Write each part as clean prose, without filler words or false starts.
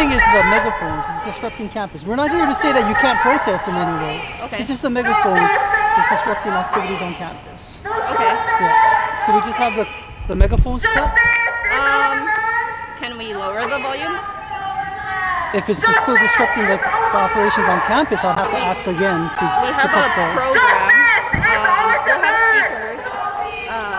saying is the megaphones is disrupting campus. We're not here to say that you can't protest in any way. Okay. It's just the megaphones is disrupting activities on campus. Okay. Yeah. Can we just have the megaphones cut? Can we lower the volume? If it's still disrupting the operations on campus, I'll have to ask again to We have cut a the... program. We'll have speakers.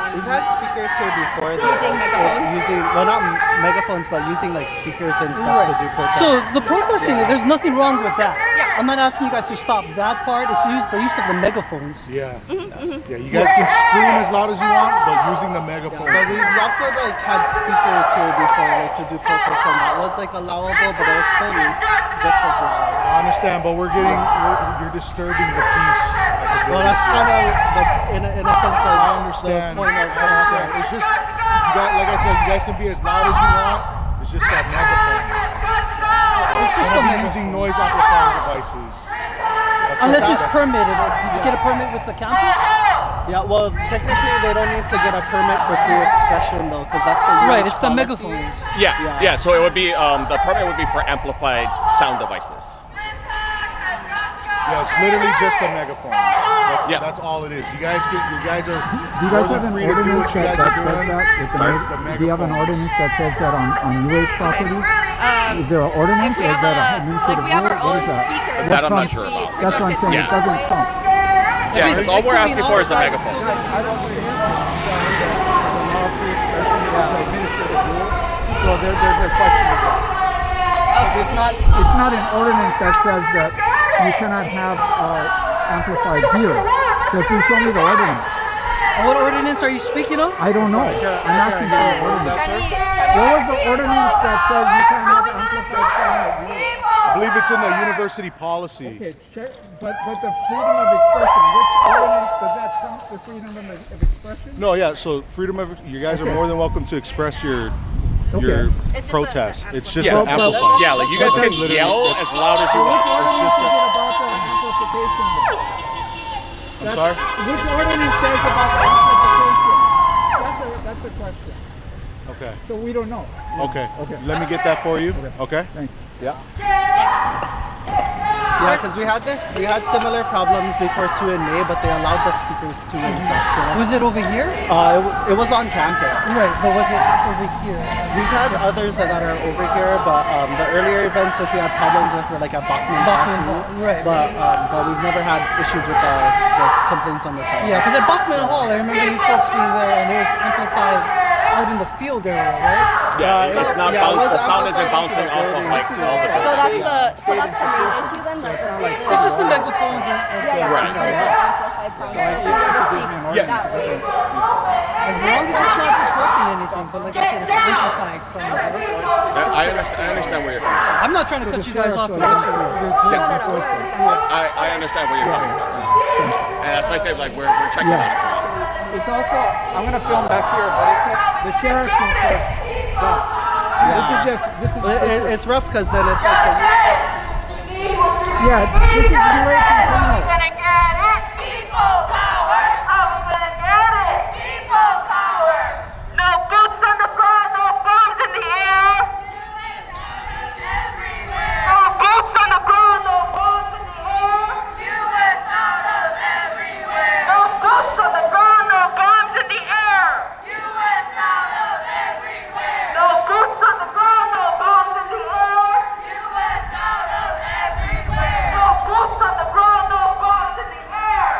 We've had speakers here before. Using megaphones? Well, not megaphones, but using like speakers and stuff to do protests. So the protesting, there's nothing wrong with that. Yeah. I'm not asking you guys to stop that part. It's the use of the megaphones. Yeah. Yeah, you guys can scream as loud as you want, but using the megaphone. But we've also like had speakers here before, like to do protests, and that was like allowable, but it was still just as loud. I understand, but you're disturbing the peace. Well, that's kind of in a sense like I understand. the point of It's just, like I said, you guys can be as loud as you want. It's just that megaphone. It's just Don't be using noise amplifying devices. Unless it's permitted. Did you get a permit with the campus? Yeah, well, technically they don't need to get a permit for free expression though, because that's the Right, UH it's the policy. megaphones. Yeah. So it would be the permit would be for amplified sound devices. Yeah, it's literally just a megaphone. That's all it is. You guys are Do you guys have an free to do what ordinance you guys that are says doing. that? Do you have an ordinance that says that on UH property? Is there an ordinance or is that an administrative we have our rule? What own is that? speakers. That I'm not sure about. That's what I'm saying. It doesn't count. Yeah, because all we're asking for is the megaphone. So there's a question of that. It's not an ordinance that says that you cannot have amplified here. So if you show me the ordinance. What ordinance are you speaking of? I don't know. I'm asking you the ordinance. Can What was the ordinance that says you can't have amplified sound? I believe it's in the university policy. Okay, check, but the freedom of expression, which ordinance does that count for freedom of expression? No, yeah, so you guys are more than welcome to express your protest. It's just Yeah, an amplifier. Yeah, like you guys can yell as loud as you want. Which ordinance is it about the amplification? I'm sorry? Which ordinance says about the amplification? That's a question. Okay. So we don't know. Okay. Let me get that for you. Okay. Thanks. Yeah. Yeah, because we had similar problems before too in May, but they allowed the speakers to and stuff. So Was it over here? it was on campus. Right, but was it over here? We've had others that are over here, but the earlier events which we had problems with were like at Bachman Hall too. Right. But we've never had issues with the complaints on the side. Yeah, because at Bachman Hall, I remember you folks being there, and it was amplified out in the field area, right? Yeah, it's not it was the sound isn't amplified bouncing into off of the like buildings, all the too. So that's the main issue then? It's just the megaphones and Right. Amplified sound. Yeah. as long as it's not disrupting anything, but like I said, it's amplified sound. I understand where you're coming from. I'm not trying to cut you guys off from what you're doing. I understand where you're coming from. And that's why I say like we're checking on it. It's also, I'm going to film back here, but it's like the sheriff's says, this is It's rough because then it's like this is UH and Kona. Gonna get it. People power. I'm gonna get it. People power. No boots on the ground, no bombs in the air. No boots on the ground, no bombs in the air. US out of everywhere. No boots on the ground, no bombs in the air. US out of everywhere. No boots on the ground, no bombs in the air. US out of everywhere. No boots on the ground, no bombs in the air.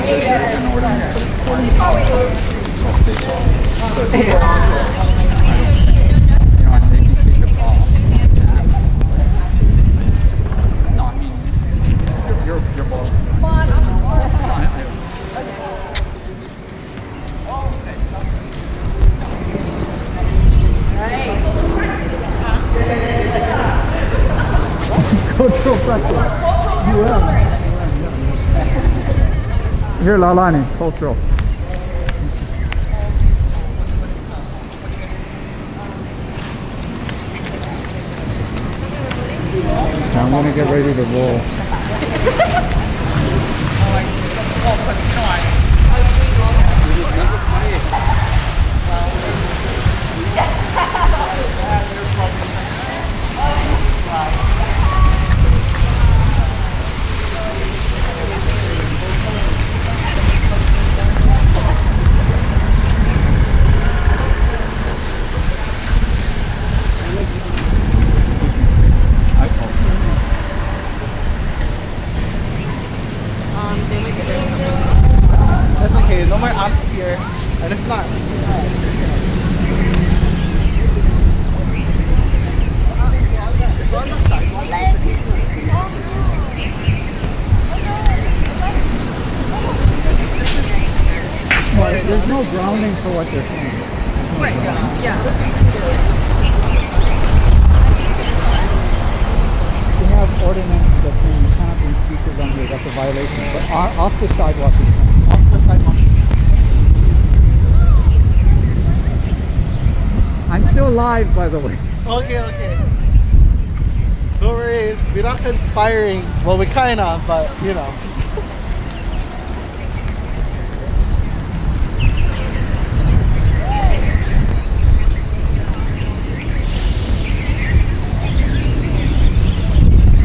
there is an ordinance, but it's ordinance called state law. So it's you know, and they can take the fall. No, I mean, you're both. Cultural practice. Here, Lalani, cultural. I'm gonna get ready to roll. That's okay, no more amp here. And if not, There's no grounding for what they're saying. Right. Yeah. We have ordinance that saying you cannot bring speakers on here, that's a violation. But off the sidewalk, you can. off the sidewalk. I'm still live, by the way. Okay, okay. No worries, we're not conspiring. Well, we kinda, but you know.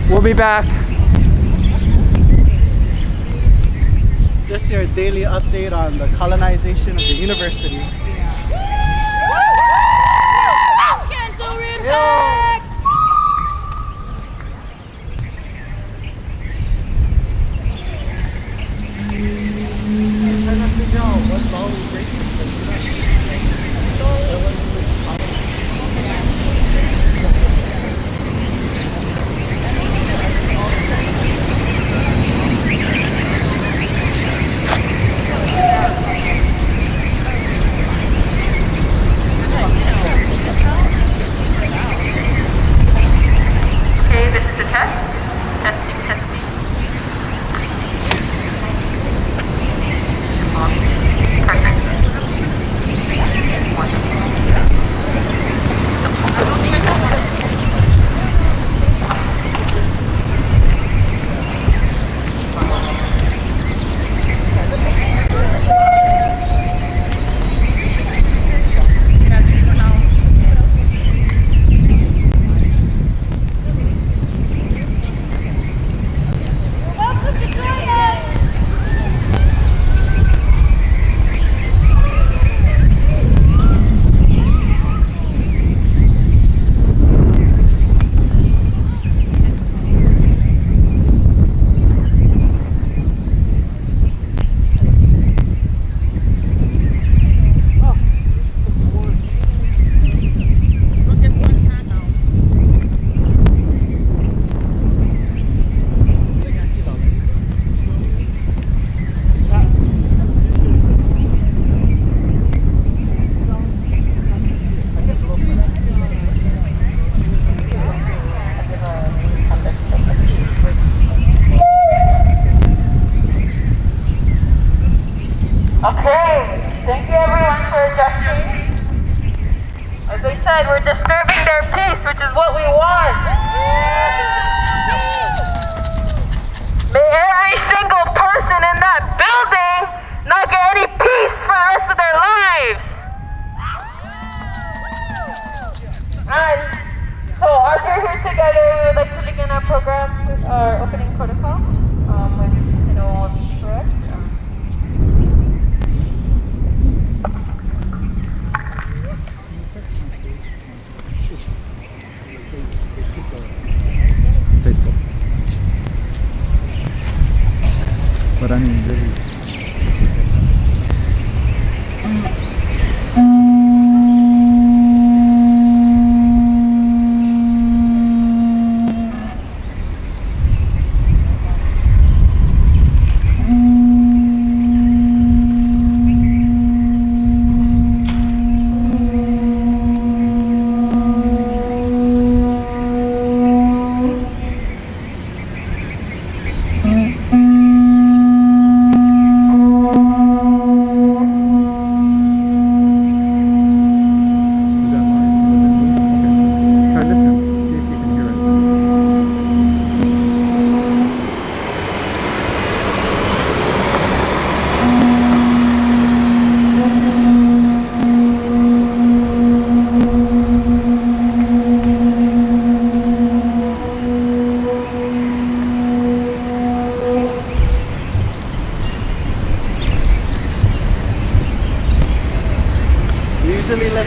We'll be back. Just your daily update on the colonization of the university. Cancel Rimpac! Okay, this is the test. Testing, testing. Perfect. Okay, thank you everyone for adjusting. As I said, we're disturbing their peace, which is what we want. May every single person in that building not get any peace for the rest of their lives. And so as we're here together, we would like to begin our program with our opening protocol, which will be correct. Facebook. But I mean, really.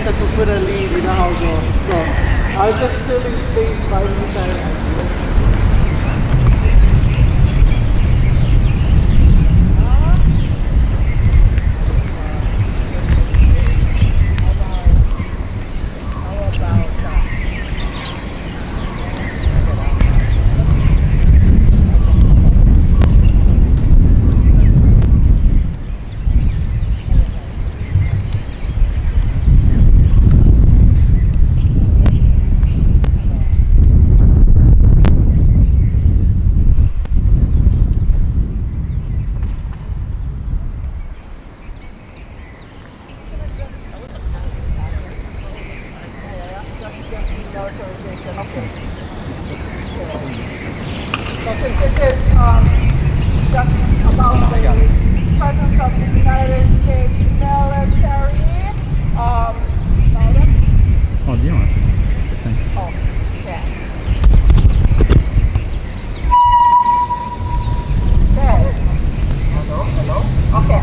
get the kupura lead, you know how it goes. So I was just filling space by the time. So since this is just about the presence of the United States military, Oh, do you want? Thanks. oh, yeah. Okay. Hello? Okay.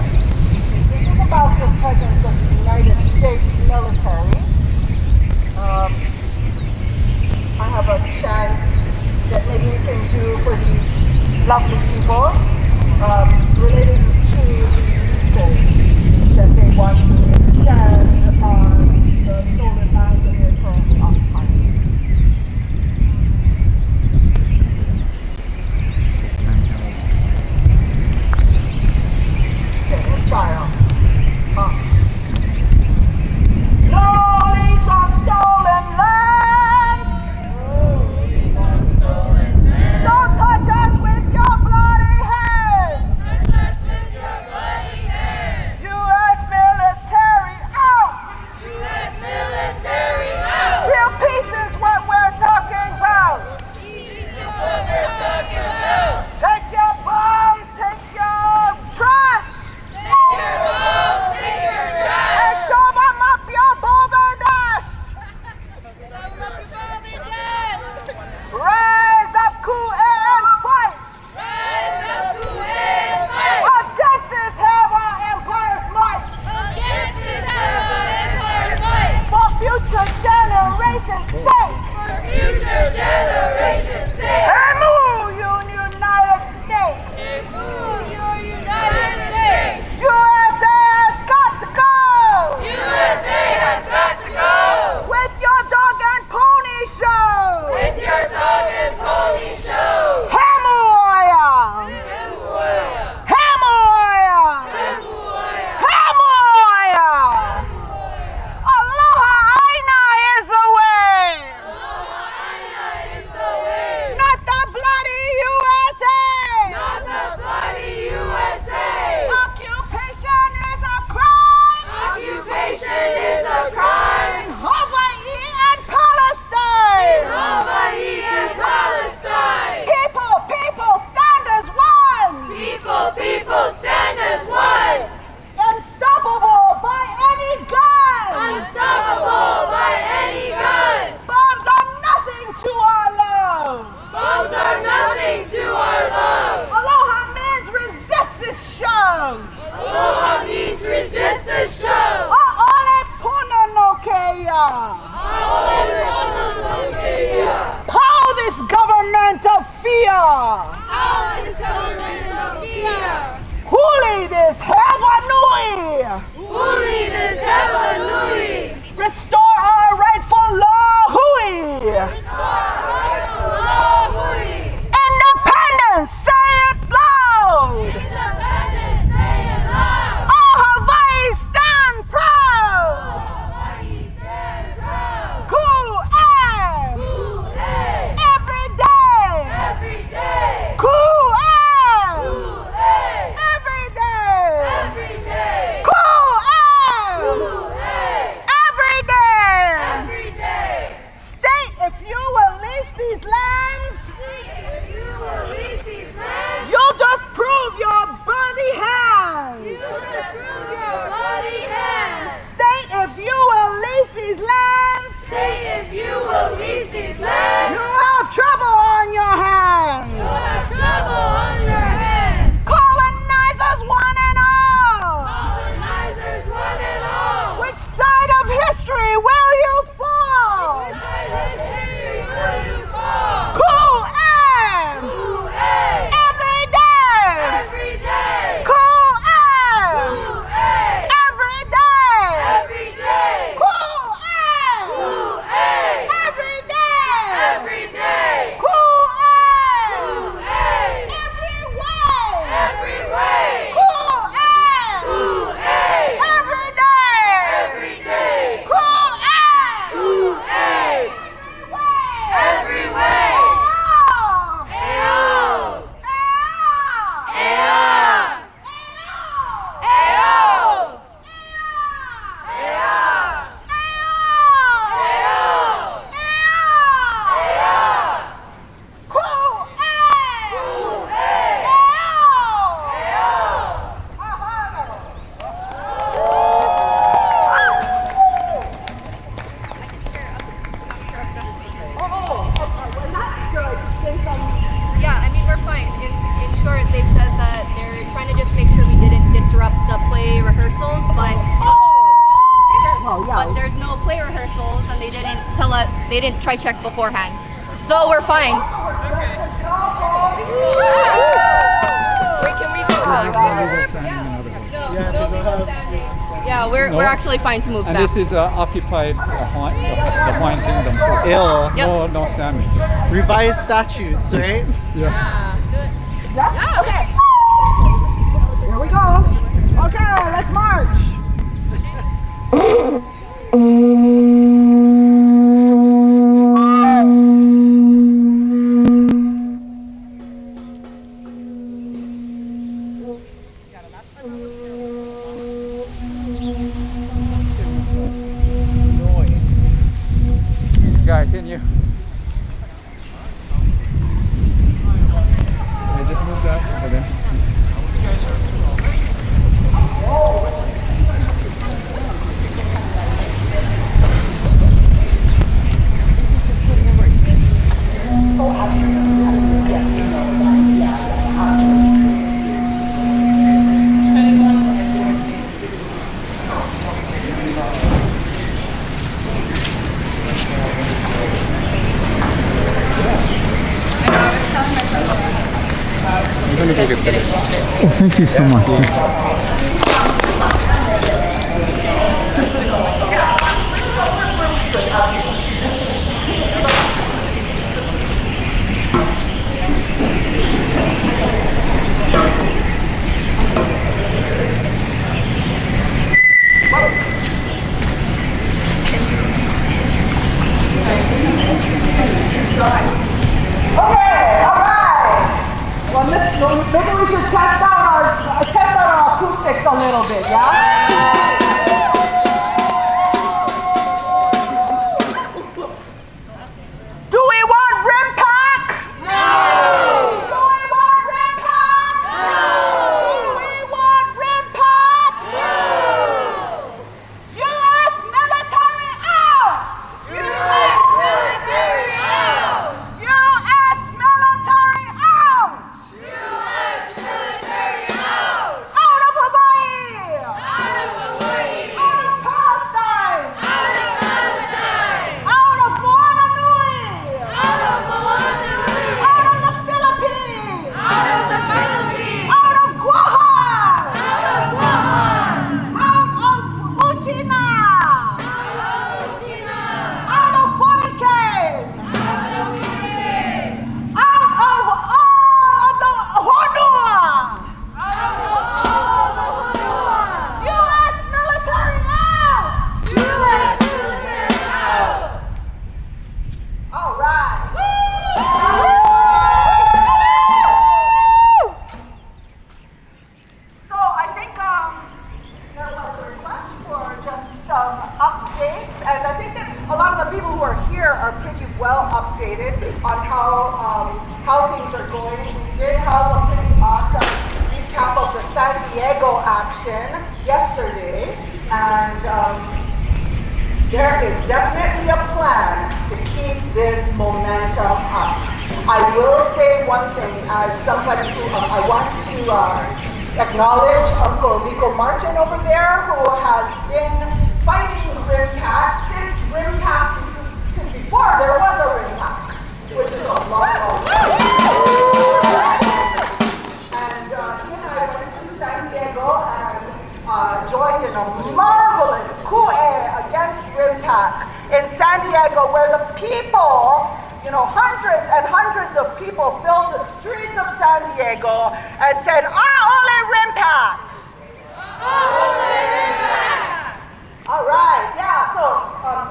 This is about the presence of the United States military. I have a chant that maybe we can do for these lovely people related to the visas that they want to extend on the stolen lands that they're currently occupying. Okay, let's try out. No lease on stolen land! Don't touch us with your bloody hands! U.S. military out! Real peace is what we're talking about! Take your bombs, take your trash! And shove them up your balderdash! Rise up, cool and fight! Against this have our empire's might! For future generations' sake! And move, you United States! USA has got to go! With your dog and pony show! Hamoya! Hamoya! Hamoya! Aloha Aina is the way! Not the bloody USA! Occupation is a crime! In Hawaii and Palestine! People, stand as one! Unstoppable by any gun! Bombs are nothing to our love! Aloha means resist this shove! Aole puna no keia! Pow this government of fear! Huli this heavenui! Restore our rightful law hui! Independence, say it loud! Oh, Hawaii, stand proud! Cool air! Every day! Cool air! Every day! Cool air! interrupt the play rehearsals, but yeah. but there's no play rehearsals, and they didn't tell us. They didn't try check beforehand, so we're fine. Wait, can we go back? No legal standing. Yeah, we're actually fine to move And back. this is occupied the Hawaiian Kingdom. So Ill. Yep. no standing. Revised statutes, right? Yeah. Yeah? Okay. Here we go. Okay, let's march. Guy, can you? I just moved that over there. I'm gonna go get finished. Oh, thank you so much. Okay, all right. Well, maybe we should test out our acoustics a little bit, yeah? Do we want Rimpac? No! Do we want Rimpac? No! Do we want Rimpac? No! U.S. military out! U.S. military out! U.S. military out! U.S. military out! Out of Hawaii! Out of Hawaii! Out of Palestine! Out of Palestine! Out of Moana Nui! Out of Moana Nui! Out of the Philippines! Out of the Philippines! Out of Guam! Out of Guam! Out of Uchina! Out of Uchina! Out of Boricay! Out of Boricay! Out of all of the Honua! Out of all of the Honua! U.S. military out! U.S. military out! All right. So I think there was a request for just some updates, and I think that a lot of the people who are here are pretty well updated on how things are going. We did have a pretty awesome recap of the San Diego action yesterday, and there is definitely a plan to keep this momentum up. I will say one thing as somebody who I want to acknowledge Uncle Nico Martin over there, who has been fighting Rimpac since before there was a Rimpac, which is a long time. And he and I went to San Diego and joined in a marvelous coup against Rimpac in San Diego, where the people, hundreds and hundreds of people filled the streets of San Diego and said, "Ole Rimpac! Ole Rimpac!" All right, yeah. So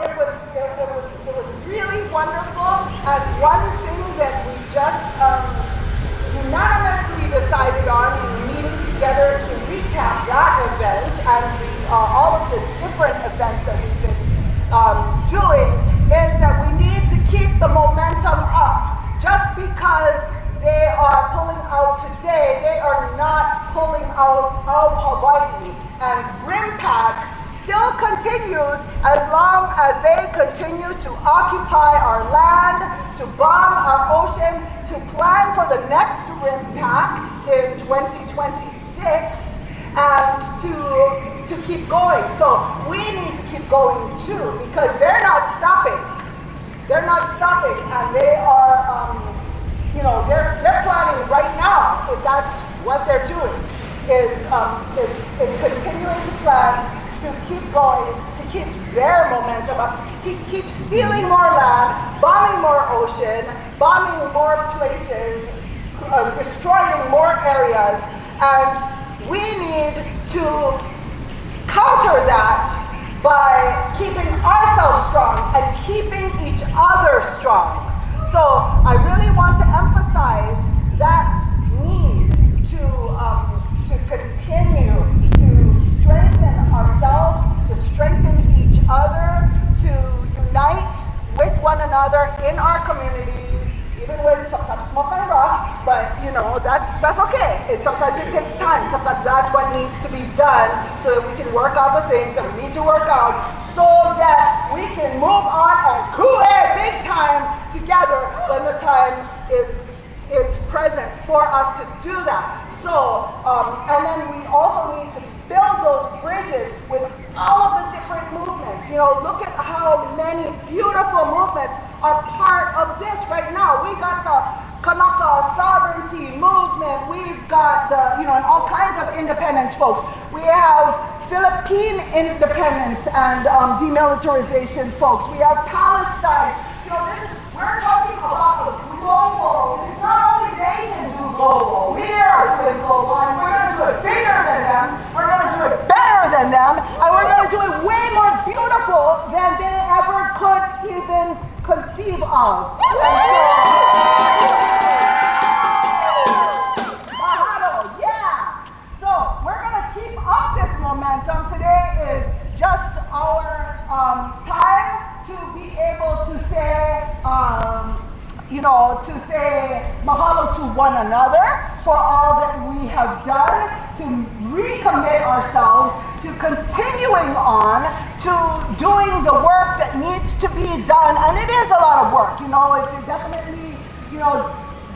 it was really wonderful, and one thing that we just unanimously decided on in meeting together to recap that event and all of the different events that we've been doing is that we need to keep the momentum up. Just because they are pulling out today, they are not pulling out of Hawaii. And Rimpac still continues as long as they continue to occupy our land, to bomb our ocean, to plan for the next Rimpac in 2026. and to keep going. So we need to keep going too, because they're not stopping. They're not stopping, and they are, they're planning right now. If that's what they're doing, is continuing to plan to keep going, to keep their momentum up, to keep stealing more land, bombing more ocean, bombing more places, destroying more areas, and we need to counter that by keeping ourselves strong and keeping each other strong. So I really want to emphasize that need to continue to strengthen ourselves, to strengthen each other, to unite with one another in our communities, even when sometimes smoke and rough, but that's okay. Sometimes it takes time. Sometimes that's what needs to be done so that we can work out the things that we need to work out so that we can move on and ku'e big time together when the time is present for us to do that. So, and then we also need to build those bridges with all of the different movements. Look at how many beautiful movements are part of this right now. We got the Kanaka sovereignty movement. We've got the, and all kinds of independence folks. We have Philippine independence and demilitarization folks. We have Palestine. We're talking about the global. It's not only they can do global. We are doing global, and we're going to do it bigger than them. We're going to do it better than them, and we're going to do it way more beautiful than they ever could even conceive of. Mahalo, yeah. So we're going to keep up this momentum. Today is just our time to be able to say, to say mahalo to one another for all that we have done, to recommit ourselves to continuing on to doing the work that needs to be done. And it is a lot of work, it definitely,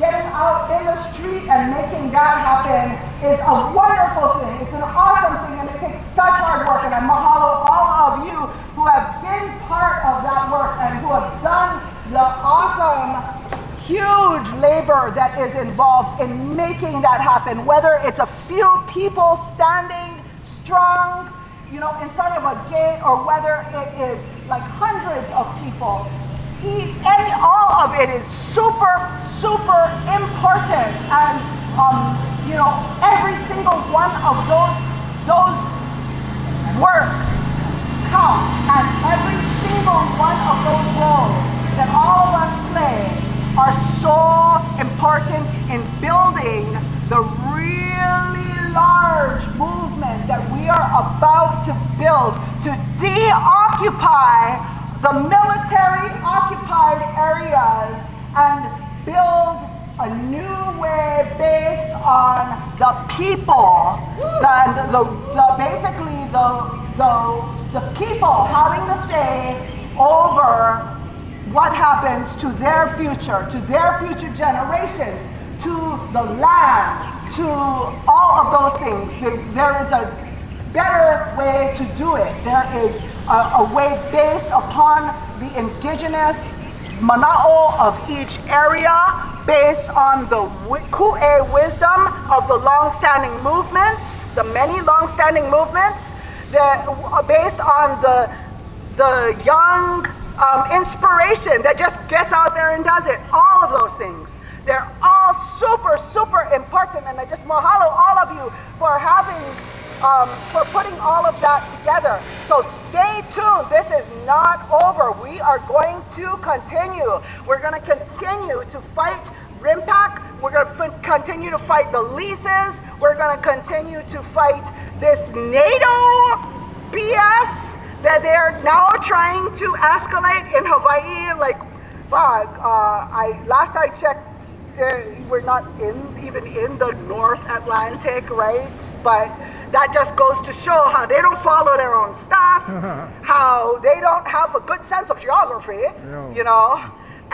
getting out in the street and making that happen is a wonderful thing. It's an awesome thing, and it takes such hard work. And I mahalo all of you who have been part of that work and who have done the awesome, huge labor that is involved in making that happen. Whether it's a few people standing strong, in front of a gate, or whether it is like hundreds of people. All of it is super, super important, and every single one of those works count, and every single one of those roles that all of us play are so important in building the really large movement that we are about to build to deoccupy the military-occupied areas and build a new way based on the people, basically the people having the say over what happens to their future generations, to the land, to all of those things. There is a better way to do it. There is a way based upon the indigenous mana'o of each area, based on the ku'e wisdom of the long-standing movements, the many long-standing movements, based on the young inspiration that just gets out there and does it. All of those things. They're all super, super important, and I just mahalo all of you for for putting all of that together. So stay tuned. This is not over. We are going to continue. We're going to continue to fight Rimpac. We're going to continue to fight the leases. We're going to continue to fight this NATO BS that they're now trying to escalate in Hawaii. Like, last I checked, we're not even in the North Atlantic, right? But that just goes to show how they don't follow their own stuff, how they don't have a good sense of geography,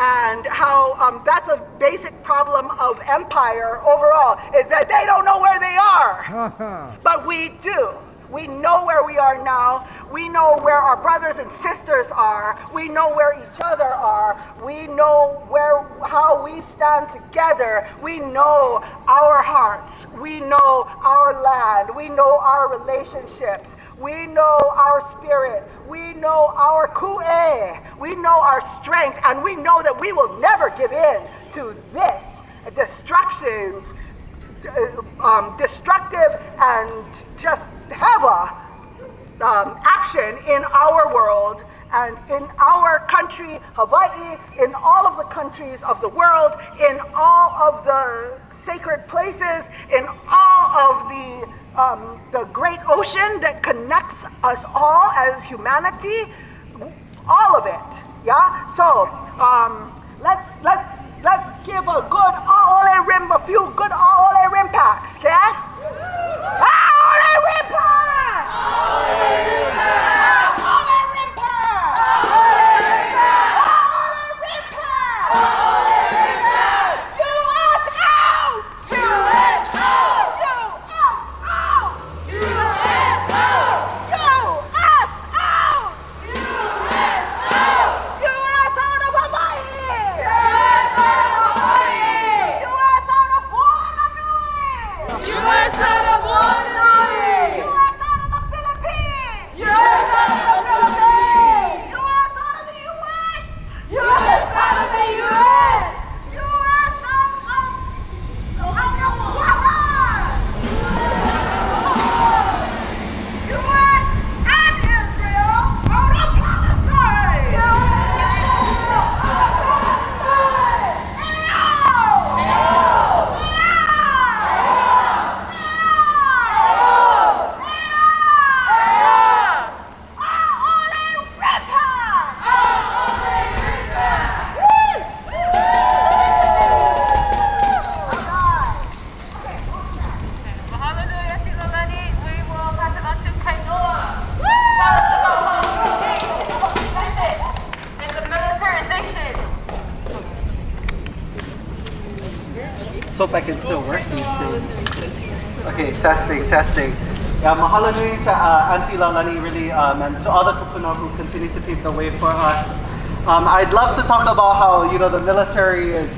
and how that's a basic problem of empire overall, is that they don't know where they are. But we do. We know where we are now. We know where our brothers and sisters are. We know where each other are. We know how we stand together. We know our hearts. We know our land. We know our relationships. We know our spirit. We know our ku'e. We know our strength. And we know that we will never give in to this destructive and just heavy action in our world and in our country, Hawaii, in all of the countries of the world, in all of the sacred places, in all of the great ocean that connects us all as humanity, all of it. Yeah. So let's give a good a few good aole Rimpacs, okay? Aole Rimpac! Aole Rimpac! Aole Rimpac! Aole Rimpac! Aole Rimpac! US out! US out! US out! US out! US out! US out! US out of Hawaii! US out of Hawaii! US out of Moku! US out of Moku! US out of the Philippines! US out of the Philippines! US out of the US! US out of the US! US out of Ahupua! US and Israel out of Palestine! US and Israel out of Palestine! So hope I can still work these things. Okay, testing. Yeah, mahalo nui to Auntie Laulani really, and to all the kupuna who continue to pave the way for us. I'd love to talk about how, the military is,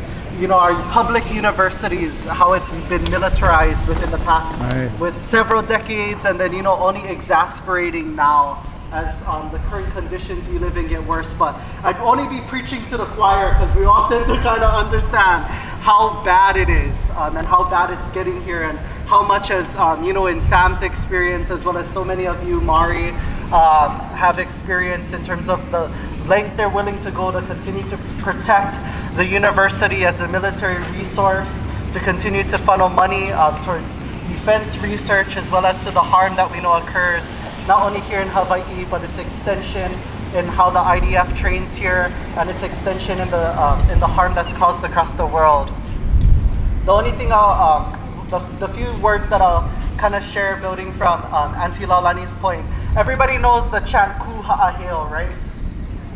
our public universities, how it's been militarized within the past with several decades, and then, only exasperating now as the current conditions we live in get worse. But I'd only be preaching to the choir because we all tend to kind of understand how bad it is and how bad it's getting here, and how much as in Sam's experience, as well as so many of you Mari have experienced in terms of the length they're willing to go to continue to protect the university as a military resource, to continue to funnel money towards defense research, as well as to the harm that we know occurs not only here in Hawaii, but its extension in how the IDF trains here, and its extension in the harm that's caused across the world. The only thing the few words that I'll kind of share, building from Auntie Laulani's point, everybody knows the chant Ku Ha'aheo, right?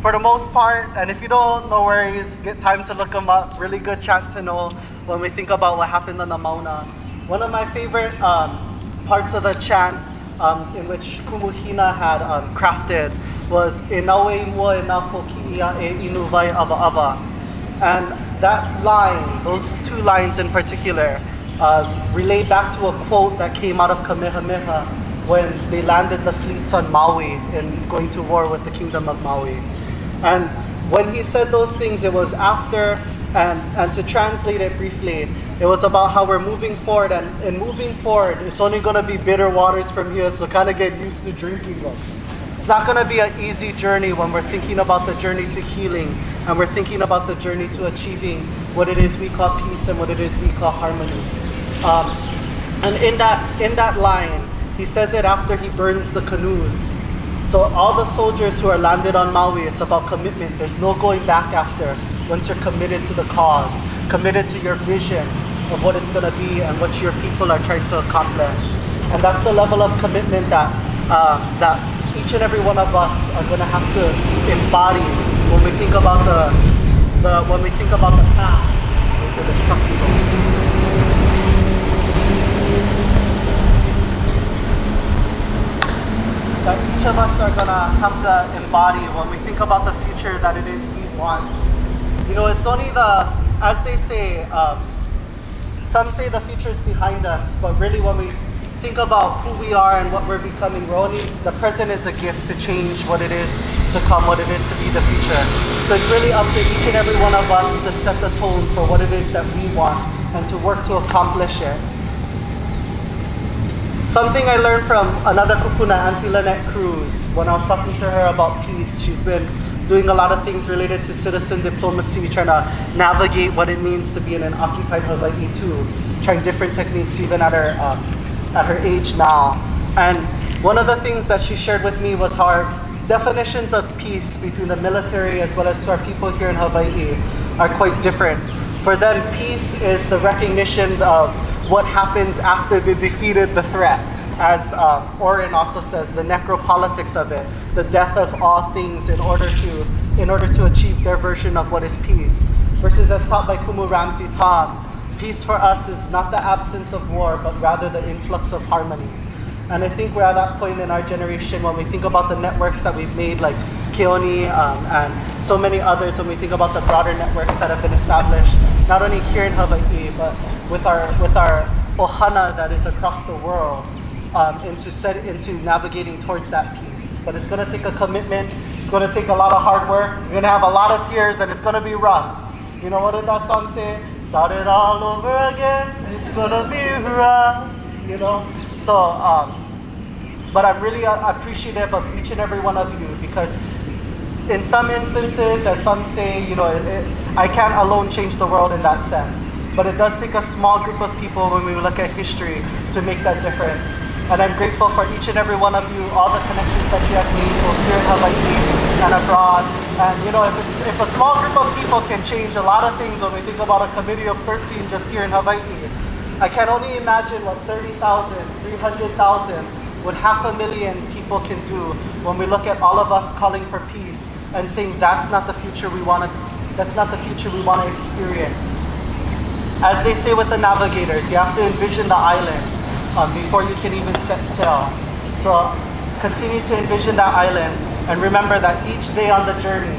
For the most part, and if you don't, no worries, get time to look them up. Really good chant to know when we think about what happened on the Mauna. One of my favorite parts of the chant, in which Kumuhina had crafted, was Inawe mua e na poki'ia e inuvai ava ava. And that line, those two lines in particular, relate back to a quote that came out of Kamehameha when they landed the fleets on Maui in going to war with the Kingdom of Maui. And when he said those things, it was after, and to translate it briefly, it was about how we're moving forward, and in moving forward, it's only going to be bitter waters from here, so kind of get used to drinking them. It's not going to be an easy journey when we're thinking about the journey to healing, and we're thinking about the journey to achieving what it is we call peace and what it is we call harmony. And in that line, he says it after he burns the canoes. So all the soldiers who are landed on Maui, it's about commitment. There's no going back after once you're committed to the cause, committed to your vision of what it's going to be and what your people are trying to accomplish. And that's the level of commitment that each and every one of us are going to have to embody when we think about the path for the structural. are gonna have to embody when we think about the future that it is we want. You know, it's only as they say, some say the future is behind us, but really when we think about who we are and what we're becoming, the present is a gift to change what it is to come, what it is to be the future. So it's really up to each and every one of us to set the tone for what it is that we want and to work to accomplish it. Something I learned from another kupuna, Auntie Lynette Cruz, when I was talking to her about peace. She's been doing a lot of things related to citizen diplomacy, trying to navigate what it means to be in an occupied Hawaii too, trying different techniques even at her age now. And one of the things that she shared with me was how our definitions of peace between the military as well as to our people here in Hawaii are quite different. For them, peace is the recognition of what happens after they defeated the threat. As Oren also says, the necropolitics of it, the death of all things in order to achieve their version of what is peace. Versus as taught by Kumu Ramsey Tom, peace for us is not the absence of war, but rather the influx of harmony. And I think we're at that point in our generation when we think about the networks that we've made, like Keone and so many others, when we think about the broader networks that have been established, not only here in Hawaii, but with our ohana that is across the world, into navigating towards that peace. But it's going to take a commitment. It's going to take a lot of hard work. You're going to have a lot of tears, and it's going to be rough. You know what did that song say? Start it all over again. It's going to be rough. You know. So, but I'm really appreciative of each and every one of you, because in some instances, as some say, you know, I can't alone change the world in that sense. But it does take a small group of people when we look at history to make that difference. And I'm grateful for each and every one of you, all the connections that you have made, both here in Hawaii and abroad. And you know, if a small group of people can change a lot of things when we think about a committee of 13 just here in Hawaii, I can only imagine what 30,000, 300,000, what 500,000 people can do when we look at all of us calling for peace and saying that's not the future we want to experience. As they say with the navigators, you have to envision the island before you can even set sail. So continue to envision that island and remember that each day on the journey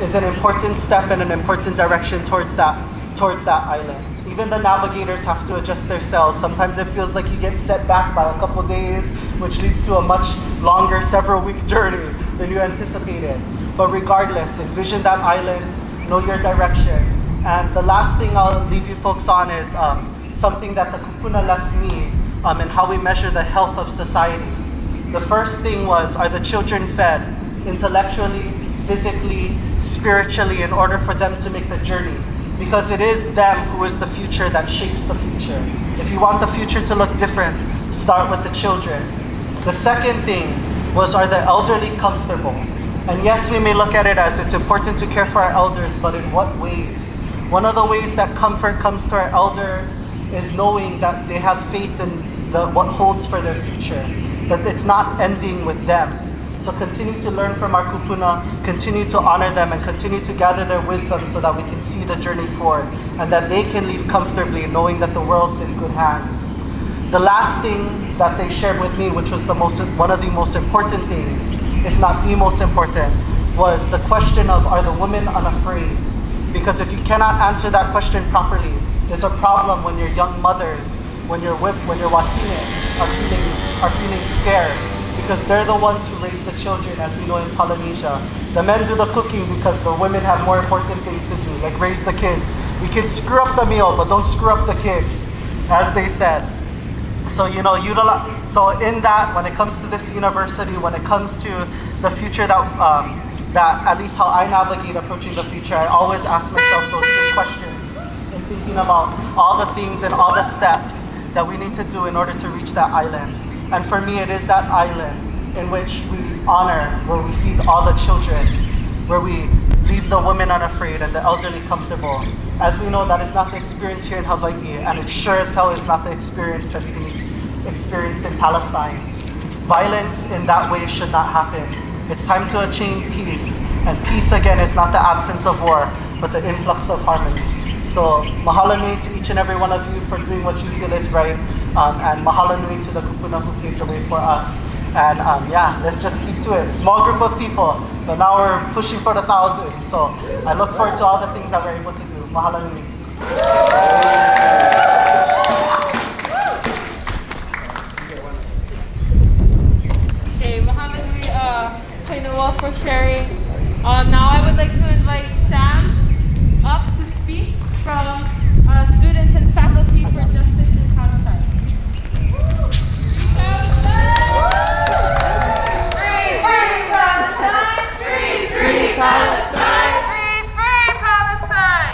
is an important step and an important direction towards that island. Even the navigators have to adjust their sails. Sometimes it feels like you get set back by a couple days, which leads to a much longer, several-week journey than you anticipated. But regardless, envision that island, know your direction. And the last thing I'll leave you folks on is something that the kupuna left me and how we measure the health of society. The first thing was, are the children fed intellectually, physically, spiritually in order for them to make the journey? Because it is them who is the future that shapes the future. If you want the future to look different, start with the children. The second thing was, are the elderly comfortable? And yes, we may look at it as it's important to care for our elders, but in what ways? One of the ways that comfort comes to our elders is knowing that they have faith in what holds for their future, that it's not ending with them. So continue to learn from our kupuna, continue to honor them, and continue to gather their wisdom so that we can see the journey forward and that they can leave comfortably knowing that the world's in good hands. The last thing that they shared with me, which was one of the most important things, if not the most important, was the question of, are the women unafraid? Because if you cannot answer that question properly, there's a problem when your young mothers, when your wahine are feeling scared, because they're the ones who raise the children, as we know in Polynesia. The men do the cooking because the women have more important things to do, like raise the kids. We can screw up the meal, but don't screw up the kids, as they said. So, you know, so in that, when it comes to this university, when it comes to the future that at least how I navigate approaching the future, I always ask myself those three questions and thinking about all the things and all the steps that we need to do in order to reach that island. And for me, it is that island in which we honor, where we feed all the children, where we leave the women unafraid and the elderly comfortable. As we know, that is not the experience here in Hawaii, and it sure as hell is not the experience that's being experienced in Palestine. Violence in that way should not happen. It's time to attain peace, and peace again is not the absence of war, but the influx of harmony. So mahalo nui to each and every one of you for doing what you feel is right, and mahalo nui to the kupuna who paved the way for us. And yeah, let's just keep to it. Small group of people, but now we're pushing for the 1,000. So I look forward to all the things that we're able to do. Mahalo nui. Okay, mahalo nui, Kainoa for sharing. Now I would like to invite Sam up to speak from students and faculty for Justice in Palestine. Free Palestine! Free Palestine! Free Palestine!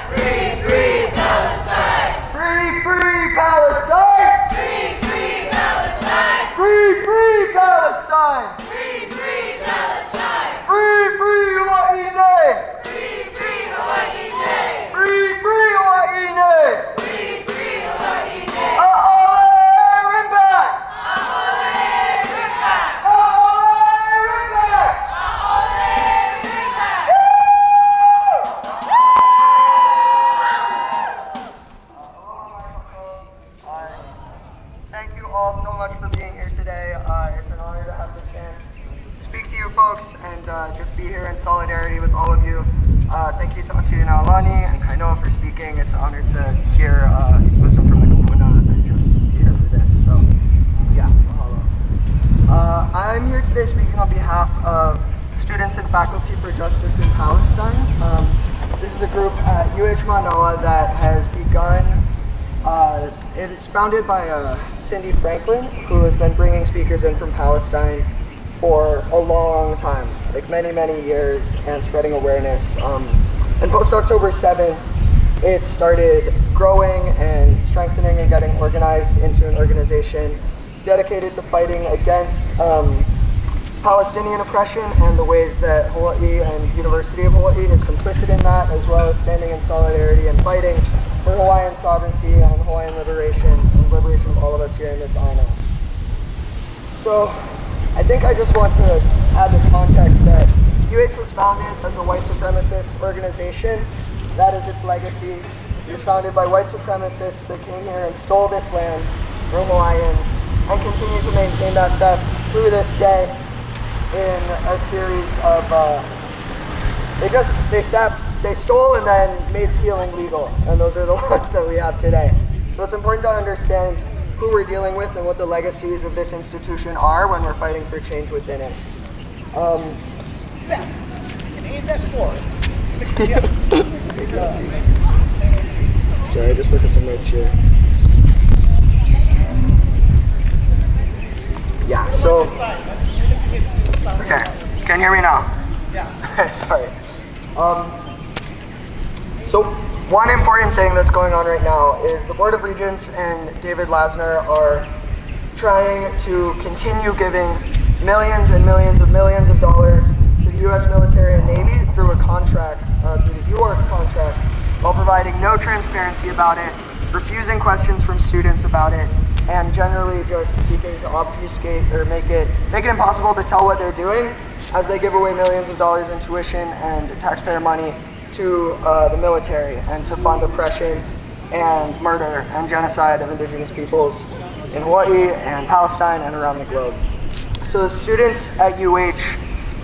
Free Palestine! Free Palestine! Free Palestine! Free Palestine! Free Palestine! Free Hawaii! Free Hawaii! Free Hawaii! Free Hawaii! Rimpac! Rimpac! Rimpac! Thank you all so much for being here today. It's an honor to have the chance to speak to you folks and just be here in solidarity with all of you. Thank you to Auntie Naolani and Kainoa for speaking. It's an honor to hear wisdom from the Kupuna and just be here for this. So, yeah, mahalo. I'm here today speaking on behalf of Students and Faculty for Justice in Palestine. This is a group at Mānoa that has begun. It is founded by Cindy Franklin, who has been bringing speakers in from Palestine for a long time, like many, many years, and spreading awareness. And post-October 7th, it started growing and strengthening and getting organized into an organization dedicated to fighting against Palestinian oppression and the ways that Hawaii and University of Hawaii is complicit in that, as well as standing in solidarity and fighting for Hawaiian sovereignty and Hawaiian liberation and liberation of all of us here in this island. So I think I just want to add the context that UH was founded as a white supremacist organization. That is its legacy. It was founded by white supremacists that came here and stole this land from Hawaiians and continue to maintain that theft through this day in a series of, they stole and then made stealing legal, and those are the ones that we have today. So it's important to understand who we're dealing with and what the legacies of this institution are when we're fighting for change within it. Sorry, I just look at some notes here. Yeah, so, okay, can you hear me now? Yeah. Sorry. So one important thing that's going on right now is the Board of Regents and David Lasner are trying to continue giving millions and millions of dollars to the U.S. military and Navy through a contract, through the UARC contract, while providing no transparency about it, refusing questions from students about it, and generally just seeking to obfuscate or make it impossible to tell what they're doing as they give away millions of dollars in tuition and taxpayer money to the military and to fund oppression and murder and genocide of indigenous peoples in Hawaii and Palestine and around the globe. So the students at UH,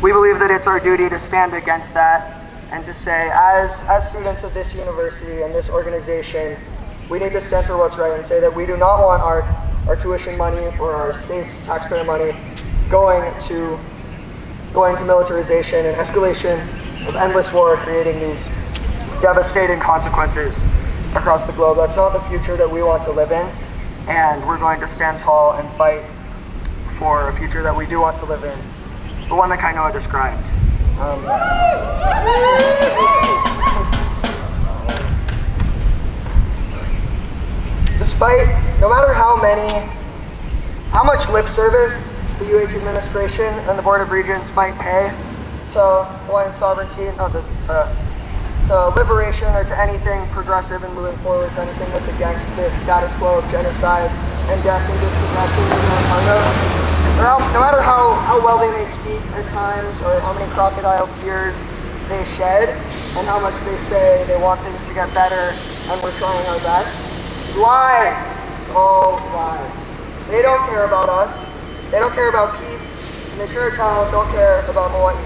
we believe that it's our duty to stand against that and to say, as students of this university and this organization, we need to stand for what's right and say that we do not want our tuition money or our state's taxpayer money going to militarization and escalation of endless war, creating these devastating consequences across the globe. That's not the future that we want to live in, and we're going to stand tall and fight for a future that we do want to live in, the one that Kainoa described. Despite, no matter how much lip service the UH administration and the Board of Regents might pay to Hawaiian sovereignty, to liberation or to anything progressive and moving forward, to anything that's against this status quo of genocide and death and dispossession and hunger. No matter how well they may speak at times or how many crocodile tears they shed and how much they say they want things to get better and we're trying our best, lies. It's all lies. They don't care about us. They don't care about peace. they sure as hell don't care about Hawaii.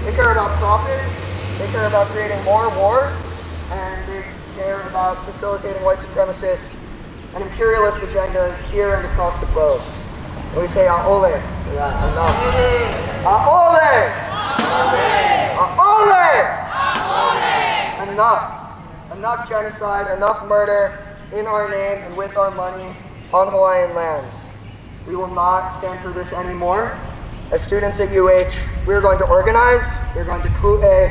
They care about profits, they care about creating more war, and they care about facilitating white supremacist and imperialist agendas here and across the globe. And we say Aole to that, enough. Aole! Aole! Enough. Enough genocide, enough murder in our name and with our money on Hawaiian lands. We will not stand for this anymore. As students at UH, we're going to organize, we're going to ku'e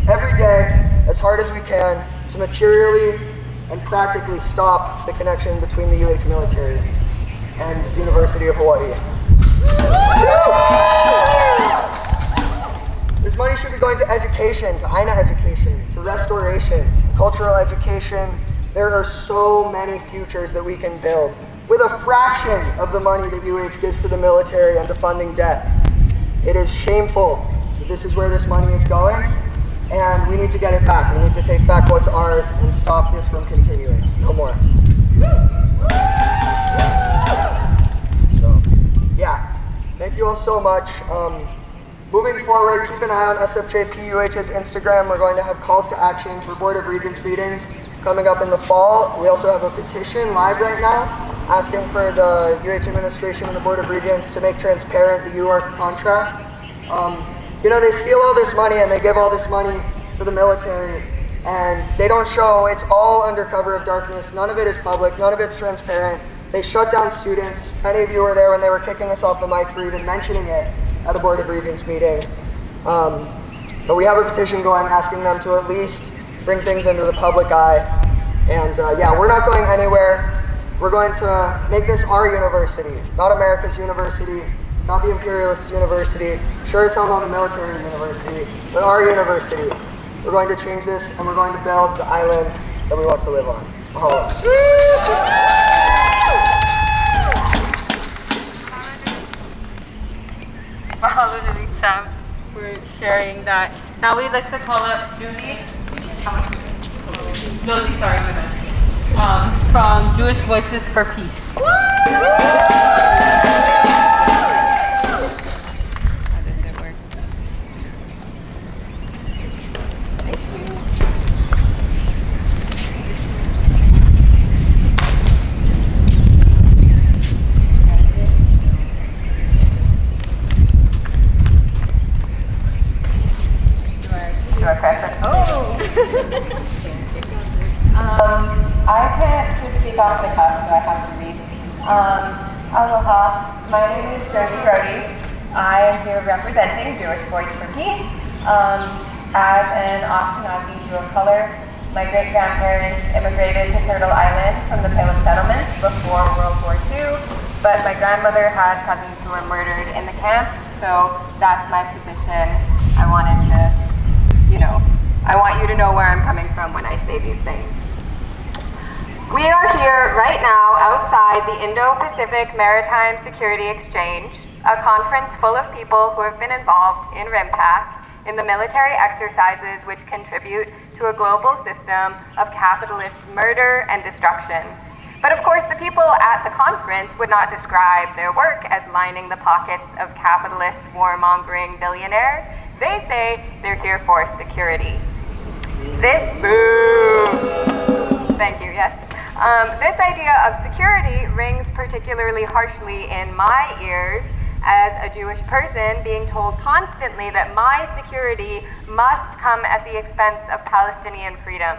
every day as hard as we can to materially and practically stop the connection between the UH military and the University of Hawaii. This money should be going to education, to Aina education, to restoration, cultural education. There are so many futures that we can build with a fraction of the money that UH gives to the military and to funding debt. It is shameful that this is where this money is going, and we need to get it back. We need to take back what's ours and stop this from continuing. No more. So, yeah. Thank you all so much. Moving forward, keep an eye on SFJPUH's Instagram. We're going to have calls to action for Board of Regents meetings coming up in the fall. We also have a petition live right now asking for the UH administration and the Board of Regents to make transparent the UARC contract. You know, they steal all this money and they give all this money to the military, and they don't show, it's all under cover of darkness. None of it is public, none of it's transparent. They shut down students. Many of you were there when they were kicking us off the mic for even mentioning it at a Board of Regents meeting. But we have a petition going asking them to at least bring things into the public eye. And yeah, we're not going anywhere. We're going to make this our university, not America's university, not the imperialist university, sure as hell not a military university, but our university. We're going to change this, and we're going to build the island that we want to live on. Mahalo. Mahalo to Richam for sharing that. Now we'd like to call up Julie. Josie, sorry, my bad. From Jewish Voices for Peace. How does it work? Thank you. Do I press it? Oh! I can't just speak off the cuff, so I have to read. Aloha, my name is Josie Brody. I am here representing Jewish Voice for Peace. As an Ashkenazi Jew of color, my great-grandparents immigrated to Turtle Island from the Paleolithic settlements before World War II, but my grandmother had cousins who were murdered in the camps, so that's my position. I wanted to, I want you to know where I'm coming from when I say these things. We are here right now outside the Indo-Pacific Maritime Security Exchange, a conference full of people who have been involved in Rimpac in the military exercises which contribute to a global system of capitalist murder and destruction. But of course, the people at the conference would not describe their work as lining the pockets of capitalist warmongering billionaires. They say they're here for security. Thank you, yes. This idea of security rings particularly harshly in my ears as a Jewish person being told constantly that my security must come at the expense of Palestinian freedom.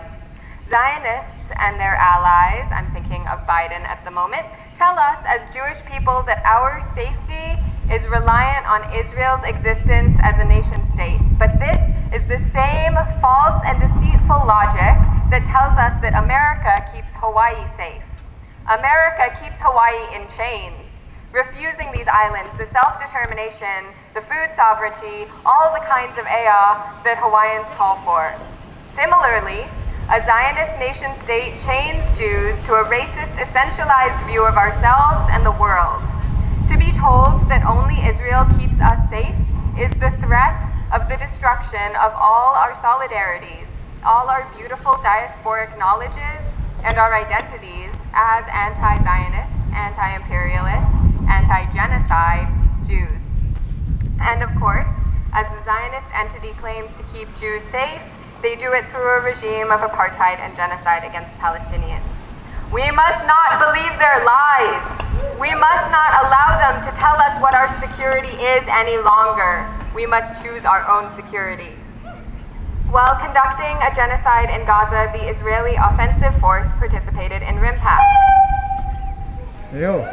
Zionists and their allies, I'm thinking of Biden at the moment, tell us as Jewish people that our safety is reliant on Israel's existence as a nation state. But this is the same false and deceitful logic that tells us that America keeps Hawaii safe. America keeps Hawaii in chains, refusing these islands the self-determination, the food sovereignty, all the kinds of ea that Hawaiians call for. Similarly, a Zionist nation state chains Jews to a racist, essentialized view of ourselves and the world. To be told that only Israel keeps us safe is the threat of the destruction of all our solidarities, all our beautiful diasporic knowledges, and our identities as anti-Zionist, anti-imperialist, anti-genocide Jews. entity claims to keep Jews safe, they do it through a regime of apartheid and genocide against Palestinians. We must not believe their lies. We must not allow them to tell us what our security is any longer. We must choose our own security. While conducting a genocide in Gaza, the Israeli offensive force participated in Rimpac. Yo.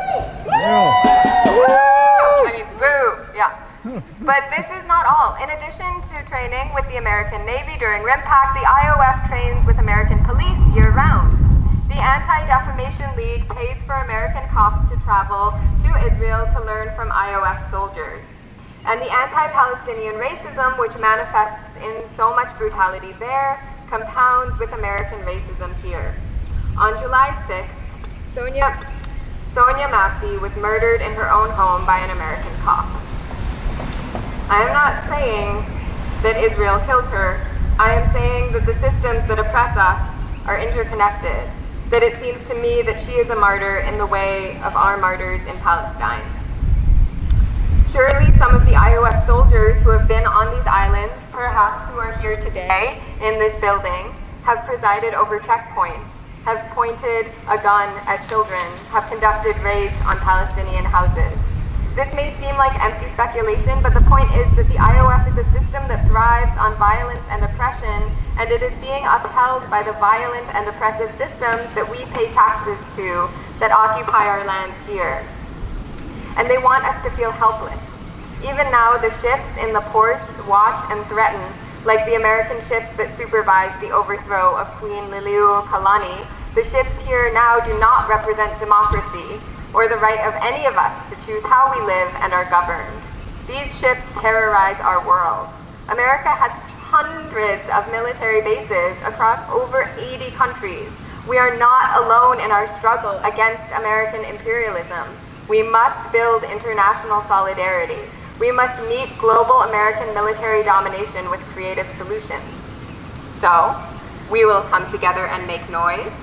I mean, boo, yeah. But this is not all. In addition to training with the American Navy during Rimpac, the IOF trains with American police year-round. The Anti-Defamation League pays for American cops to travel to Israel to learn from IOF soldiers. And the anti-Palestinian racism, which manifests in so much brutality there, compounds with American racism here. On July 6th, Sonia Massey was murdered in her own home by an American cop. I am not saying that Israel killed her. I am saying that the systems that oppress us are interconnected, that it seems to me that she is a martyr in the way of our martyrs in Palestine. Surely some of the IOF soldiers who have been on these islands, perhaps who are here today in this building, have presided over checkpoints, have pointed a gun at children, have conducted raids on Palestinian houses. This may seem like empty speculation, but the point is that the IOF is a system that thrives on violence and oppression, and it is being upheld by the violent and oppressive systems that we pay taxes to that occupy our lands here. And they want us to feel helpless. Even now, the ships in the ports watch and threaten, like the American ships that supervised the overthrow of Queen Liliuokalani. The ships here now do not represent democracy, or the right of any of us to choose how we live and are governed. These ships terrorize our world. America has hundreds of military bases across over 80 countries. We are not alone in our struggle against American imperialism. We must build international solidarity. We must meet global American military domination with creative solutions. So, we will come together and make noise.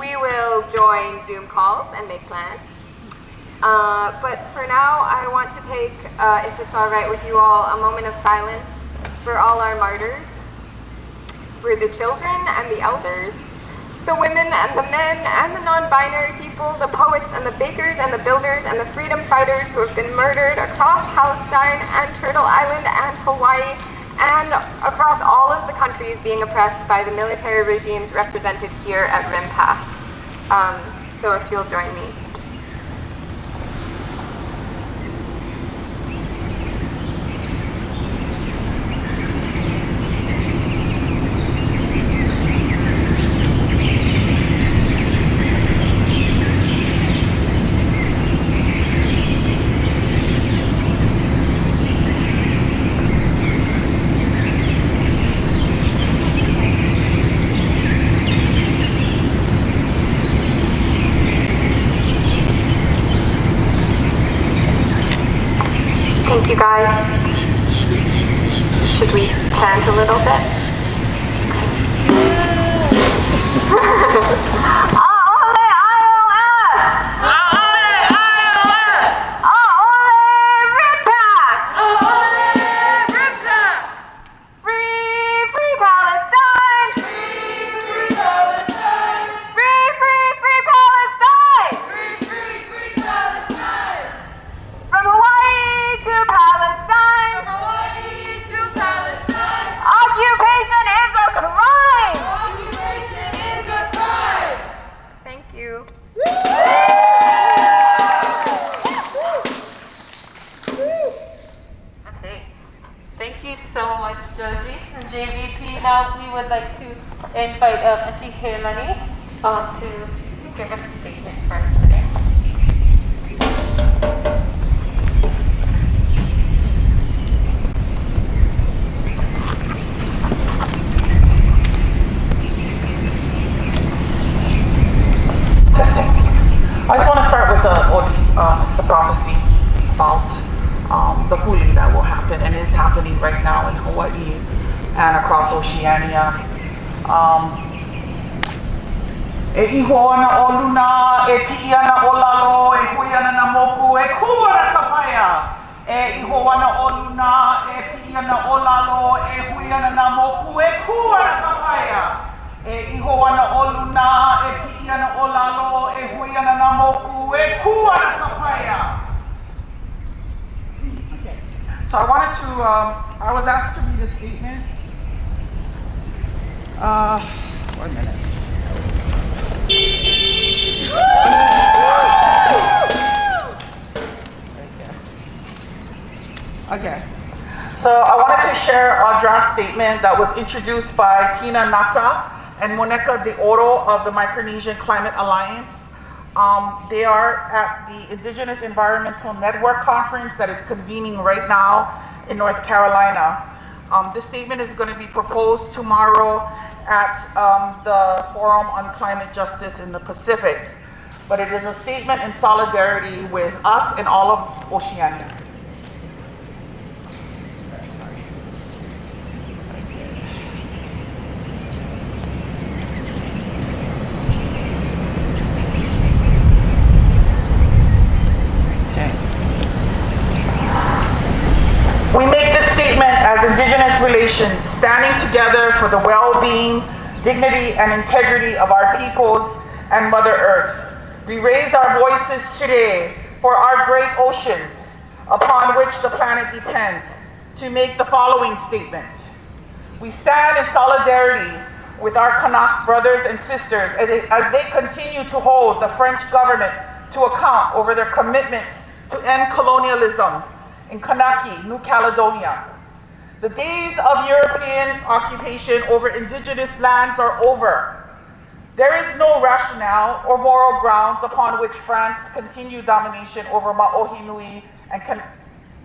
We will join Zoom calls and make plans. But for now, I want to take, if it's all right with you all, a moment of silence for all our martyrs, for the children and the elders, the women and the men and the non-binary people, the poets and the bakers and the builders and the freedom fighters who have been murdered across Palestine and Turtle Island and Hawaii, and across all of the countries being oppressed by the military regimes represented here at Rimpac. So if you'll join me. Thank you guys. Should we chant a little bit? Aole IOF! Aole IOF! Aole Rimpac! Aole Rimpac! Free, free Palestine! Free, free Palestine! Free, free, free Palestine! Free, free, free Palestine! From Hawaii to Palestine! From Hawaii to Palestine! Occupation is a crime! Occupation is a crime! Thank you. Okay. Thank you so much, Josie and JVP. Now we would like to invite Auntie Helani to give us a statement for today. Testing. I just want to start with it's a prophecy about the cooling that will happen and is happening right now in Hawaii and across Oceania. E iho ana o luna, e pi'i ana o lalo, e hui ana na moku, e kua ana ka E iho wana oluna, e piana olalo, e huiana na moku e kuara kapaya. E iho wana oluna, e piana olalo, e huiana na moku e kuara kapaya. Okay. So I wanted to, I was asked to read a statement. 1 minute. Okay. So I wanted to share a draft statement that was introduced by Tina Nata and Moneka De Oro of the Micronesian Climate Alliance. They are at the Indigenous Environmental Network Conference that is convening right now in North Carolina. This statement is going to be proposed tomorrow at the Forum on Climate Justice in the Pacific. But it is a statement in solidarity with us and all of Oceania. We make this statement as Indigenous relations, standing together for the well-being, dignity, and integrity of our peoples and Mother Earth. We raise our voices today for our great oceans, upon which the planet depends, to make the following statement. We stand in solidarity with our Kanak brothers and sisters as they continue to hold the French government to account over their commitments to end colonialism in Kanaki, New Caledonia. The days of European occupation over indigenous lands are over. There is no rationale or moral grounds upon which France continued domination over Maohinui and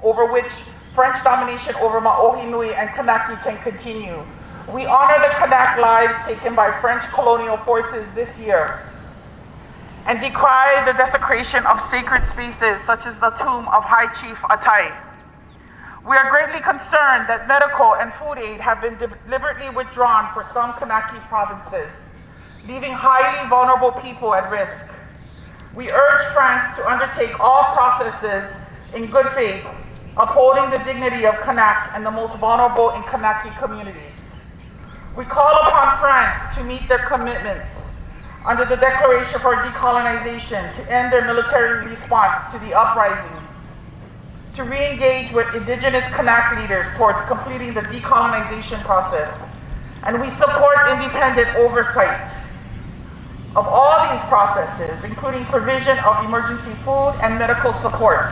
over which French domination over Maohinui and Kanaki can continue. We honor the Kanak lives taken by French colonial forces this year and decry the desecration of sacred spaces such as the tomb of High Chief Atai. We are greatly concerned that medical and food aid have been deliberately withdrawn for some Kanaki provinces, leaving highly vulnerable people at risk. We urge France to undertake all processes in good faith, upholding the dignity of Kanak and the most vulnerable in Kanaki communities. We call upon France to meet their commitments under the Declaration for Decolonization, to end their military response to the uprising, to re-engage with indigenous Kanak leaders towards completing the decolonization process. And we support independent oversight of all these processes, including provision of emergency food and medical support.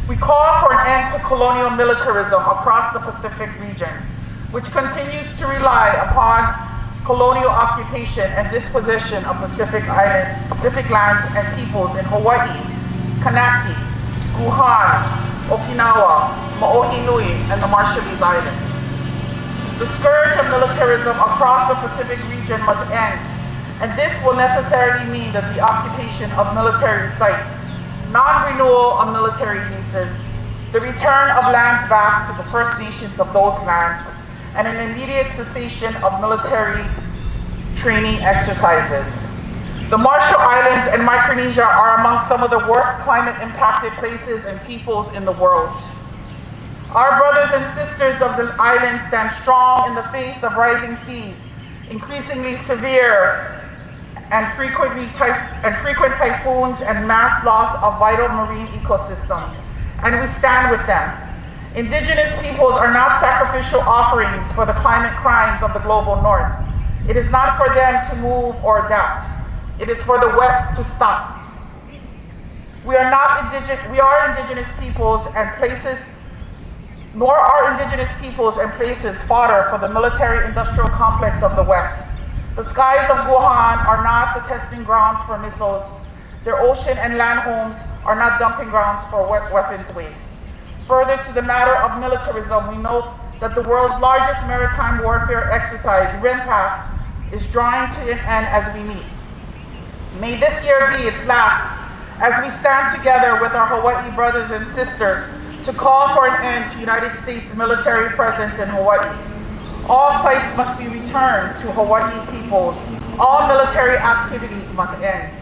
We call for an end to colonial militarism across the Pacific region, which continues to rely upon colonial occupation and dispossession of Pacific lands and peoples in Hawaii, Kanaki, Guam, Okinawa, Maohinui, and the Marshallese Islands. The scourge of militarism across the Pacific region must end, and this will necessarily mean that the occupation of military sites, non-renewal of military uses, the return of lands back to the First Nations of those lands, and an immediate cessation of military training exercises. The Marshall Islands and Micronesia are among some of the worst climate-impacted places and peoples in the world. Our brothers and sisters of the islands stand strong in the face of rising seas, increasingly severe and frequent typhoons and mass loss of vital marine ecosystems, and we stand with them. Indigenous peoples are not sacrificial offerings for the climate crimes of the global north. It is not for them to move or adapt. It is for the West to stop. We are indigenous peoples and places, nor are indigenous peoples and places fodder for the military-industrial complex of the West. The skies of Wuhan are not the testing grounds for missiles. Their ocean and land homes are not dumping grounds for weapons waste. Further to the matter of militarism, we note that the world's largest maritime warfare exercise, Rimpac, is drawing to an end as we meet. May this year be its last, as we stand together with our Hawaii brothers and sisters to call for an end to United States military presence in Hawaii. All sites must be returned to Hawaii peoples. All military activities must end.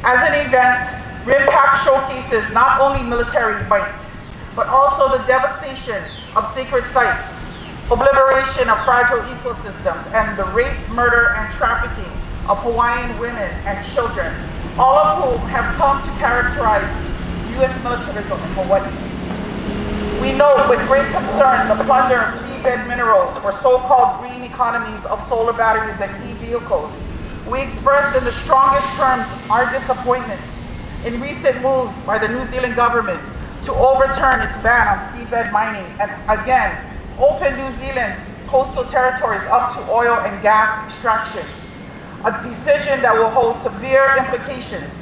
As an event Rimpac showcases not only military might, but also the devastation of sacred sites, obliteration of fragile ecosystems, and the rape, murder, and trafficking of Hawaiian women and children, all of whom have come to characterize U.S. militarism in Hawaii. We note with great concern the plunder of seabed minerals for so-called green economies of solar batteries and e-vehicles. We express in the strongest terms our disappointment in recent moves by the New Zealand government to overturn its ban on seabed mining and again open New Zealand's coastal territories up to oil and gas extraction. A decision that will hold severe implications,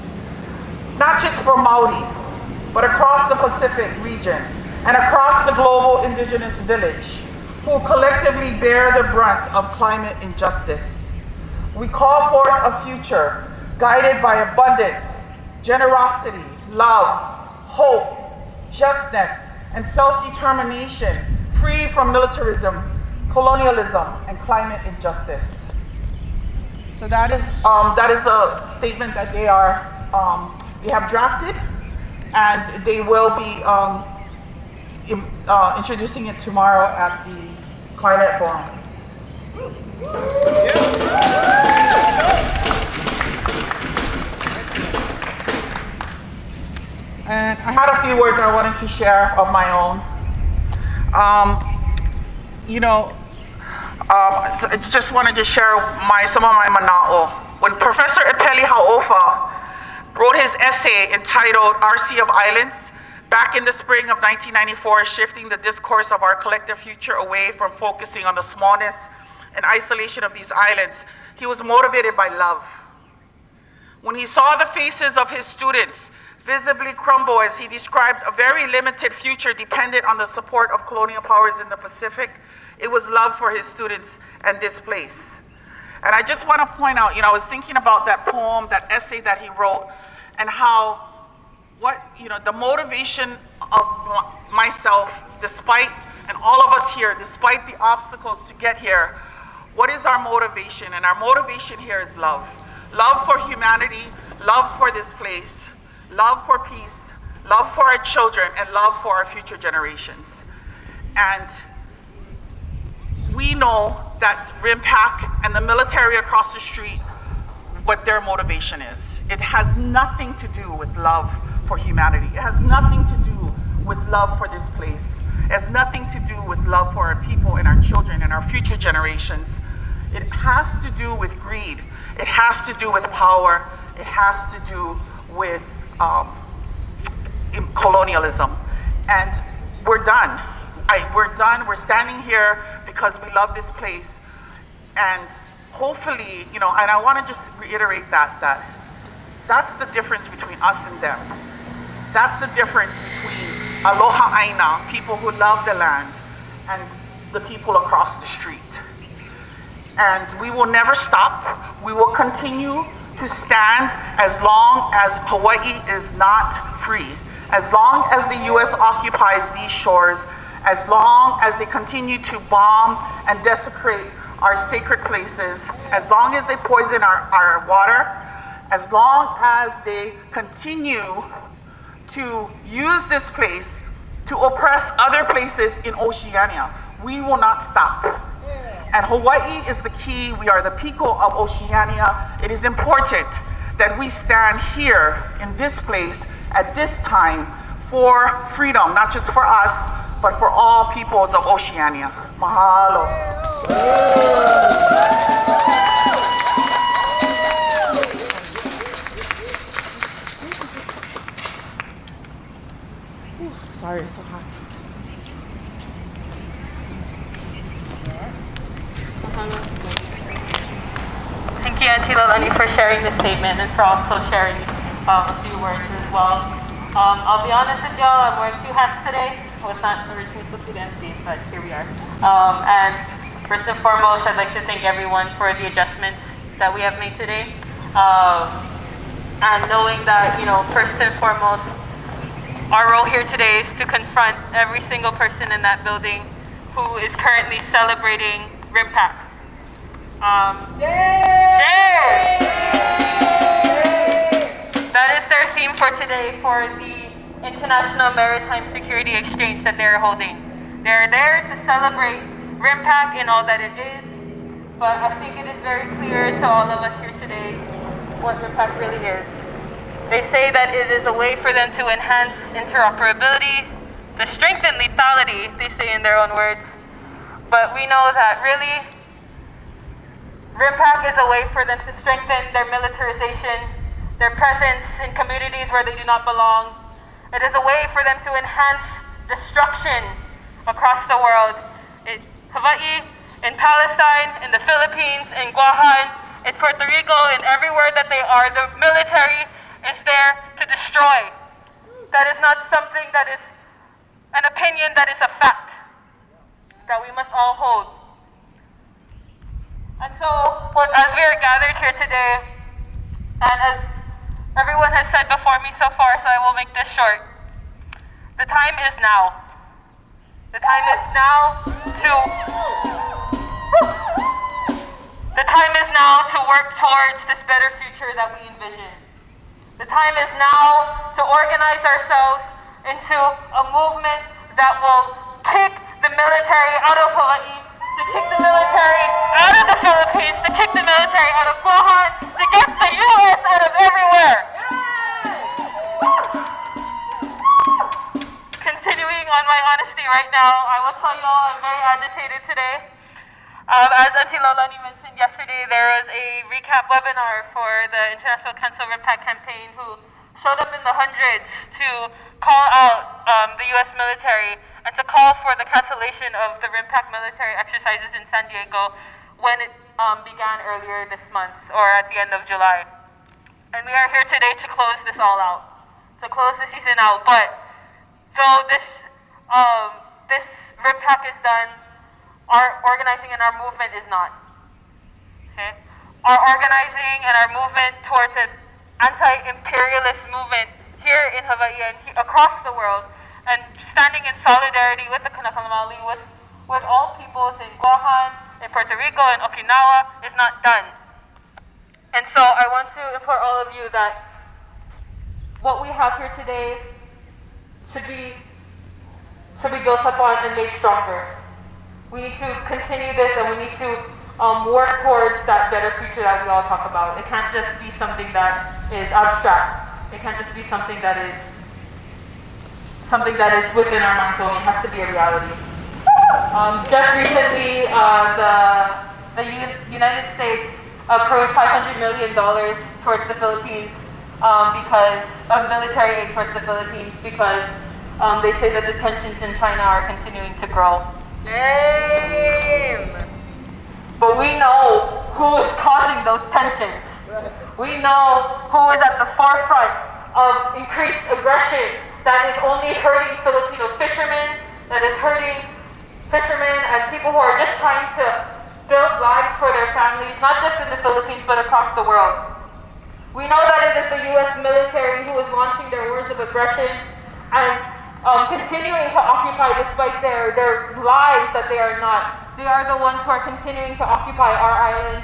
not just for Maori, but across the Pacific region and across the global indigenous village, who collectively bear the brunt of climate injustice. We call forth a future guided by abundance, generosity, love, hope, justness, and self-determination, free from militarism, colonialism, and climate injustice. So that is the statement that they have drafted, and they will be introducing it tomorrow at the Climate Forum. And I had a few words I wanted to share of my own. I just wanted to share some of my mana'o. When Professor Epeli Hau'ofa wrote his essay entitled Our Sea of Islands, back in the spring of 1994, shifting the discourse of our collective future away from focusing on the smallness and isolation of these islands, he was motivated by love. When he saw the faces of his students visibly crumble as he described a very limited future dependent on the support of colonial powers in the Pacific, it was love for his students and this place. And I just want to point out, I was thinking about that poem, that essay that he wrote, and how the motivation of myself, despite, and all of us here, despite the obstacles to get here, what is our motivation? And our motivation here is love. Love for humanity, love for this place, love for peace, love for our children, and love for our future generations. And we know that Rimpac and the military across the street, what their motivation is. It has nothing to do with love for humanity. It has nothing to do with love for this place. It has nothing to do with love for our people and our children and our future generations. It has to do with greed. It has to do with power. It has to do with colonialism. And we're done. We're done. We're standing here because we love this place. And hopefully, and I want to just reiterate that's the difference between us and them. That's the difference between Aloha Aina, people who love the land, and the people across the street. And we will never stop. We will continue to stand as long as Hawaii is not free, as long as the U.S. occupies these shores, as long as they continue to bomb and desecrate our sacred places, as long as they poison our water, as long as they continue to use this place to oppress other places in Oceania, we will not stop. And Hawaii is the key. We are the Pico of Oceania. It is important that we stand here in this place at this time for freedom, not just for us, but for all peoples of Oceania. Mahalo. Sorry, it's so hot. Thank you, Auntie Lalani, for sharing the statement and for also sharing a few words as well. I'll be honest with y'all, I'm wearing two hats today. I was not originally supposed to be the MC, but here we are. And first and foremost, I'd like to thank everyone for the adjustments that we have made today. And knowing that, first and foremost, our role here today is to confront every single person in that building who is currently celebrating Rimpac. That is their theme for for today for the International Maritime Security Exchange that they're holding. They're there to celebrate Rimpac and all that it is, but I think it is very clear to all of us here today what Rimpac really is. They say that it is a way for them to enhance interoperability, to strengthen lethality, they say in their own words, but we know that really Rimpac is a way for them to strengthen their militarization, their presence in communities where they do not belong. It is a way for them to enhance destruction across the world. In Hawaii, in Palestine, in the Philippines, in Guahan, in Puerto Rico, and everywhere that they are, the military is there to destroy. That is not something that is an opinion, that is a fact that we must all hold. And so, as we are gathered here today, and as everyone has said before me so far, so I will make this short, the time is now. The time is now to work towards this better future that we envision. The time is now to organize ourselves into a movement that will kick the military out of Hawaii, to kick the military out of the Philippines, to kick the military out of Guahan, to get the U.S. out of everywhere. Continuing on my honesty right now, I will tell you all I'm very agitated today. As Auntie Laulani mentioned yesterday, there was a recap webinar for the International Cancel Rimpac campaign who showed up in the hundreds to call out the U.S. military and to call for the cancellation of the Rimpac military exercises in San Diego when it began earlier this month or at the end of July. And we are here today to close this all out, to close the season out. But though this Rimpac is done, our organizing and our movement is not. Okay? Our organizing and our movement towards an anti-imperialist movement here in Hawaii and across the world, and standing in solidarity with the Kanakalamali, with all peoples in Guahan, in Puerto Rico, and Okinawa, is not done. And so I want to implore all of you that what we have here today should be built upon and made stronger. We need to continue this, and we need to work towards that better future that we all talk about. It can't just be something that is abstract. It can't just be something that is within our minds only. It has to be a reality. Just recently, the United States approved $500 million towards the Philippines because of military aid towards the Philippines because they say that the tensions in China are continuing to grow. Shame! But we know who is causing those tensions. We know who is at the forefront of increased aggression that is only hurting Filipino fishermen, that is hurting fishermen and people who are just trying to build lives for their families, not just in the Philippines, but across the world. We know that it is the U.S. military who is launching their wars of aggression and continuing to occupy despite their lies that they are not. They are the ones who are continuing to occupy our islands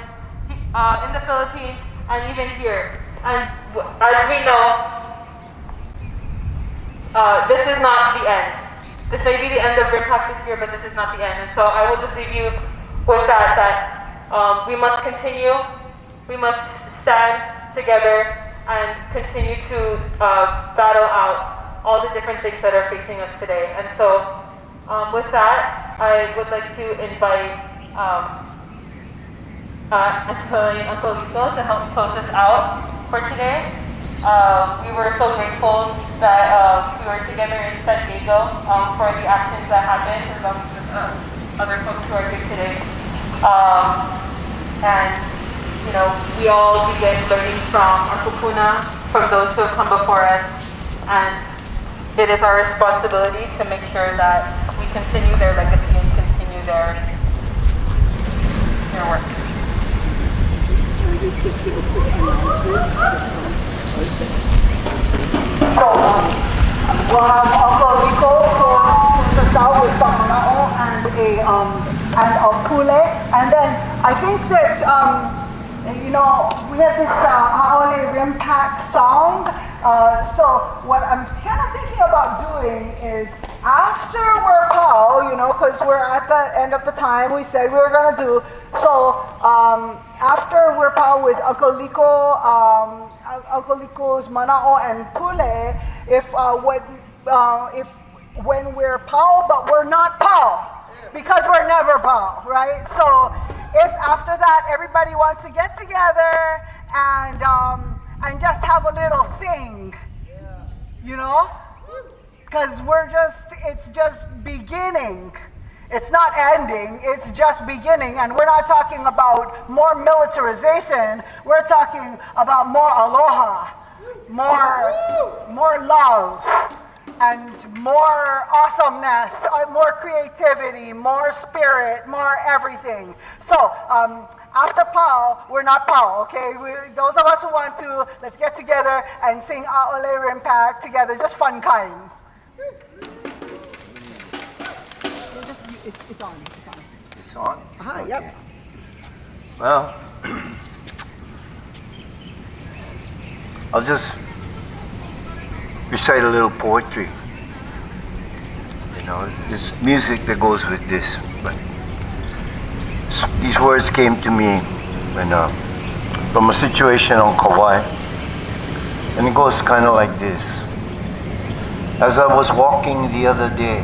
in the Philippines and even here. And as we know, this is not the end. This may be the end of Rimpac this year, but this is not the end. And so I will just leave you with that we must continue, we must stand together and continue to battle out all the different things that are facing us today. And so with that, I would like to invite Uncle Lito to help close us out for today. We were so grateful that we were together in San Diego for the actions that happened along with other folks who are here today. And you know, we all begin learning from Ahupua, from those who have come before us, and it is our responsibility to make sure that we continue their legacy and continue their work. Can we just give a quick announcement? So, we'll have Uncle Rico close us out with some manao and a pule. And then I think that, you know, we had this Aole Rimpac Rimpac song. So what I'm kind of thinking about doing is after we're PAO, you know, because we're at the end of the time we said we were going to do. So after we're PAO with Uncle Liko's Manao and Pule, when we're PAO, but we're not PAO, because we're never PAO, right? So if after that everybody wants to get together and just have a little sing, you know, because it's just beginning. It's not ending, it's just beginning. And we're not talking about more militarization, we're talking about more aloha, more love, and more awesomeness, more creativity, more spirit, more everything. So after PAO, we're not PAO, okay? Those of us who want to, let's get together and sing Aole Rimpac together, just fun kind. It's on. It's on? Okay. Yep. Well, I'll just recite a little poetry. You know, there's music that goes with this, but these words came to me when, from a situation on Kauai, and it goes kind of like this. As I was walking the other day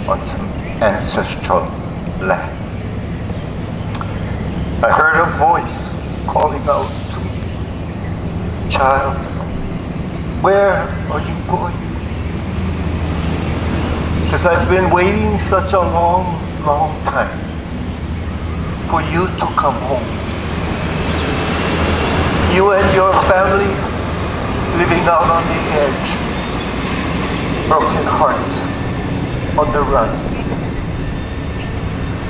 on some ancestral land, I heard a voice calling out to me, "Child, where are you going?" Because I've been waiting such a long, long time for you to come home. You and your family living out on the edge, broken hearts on the run.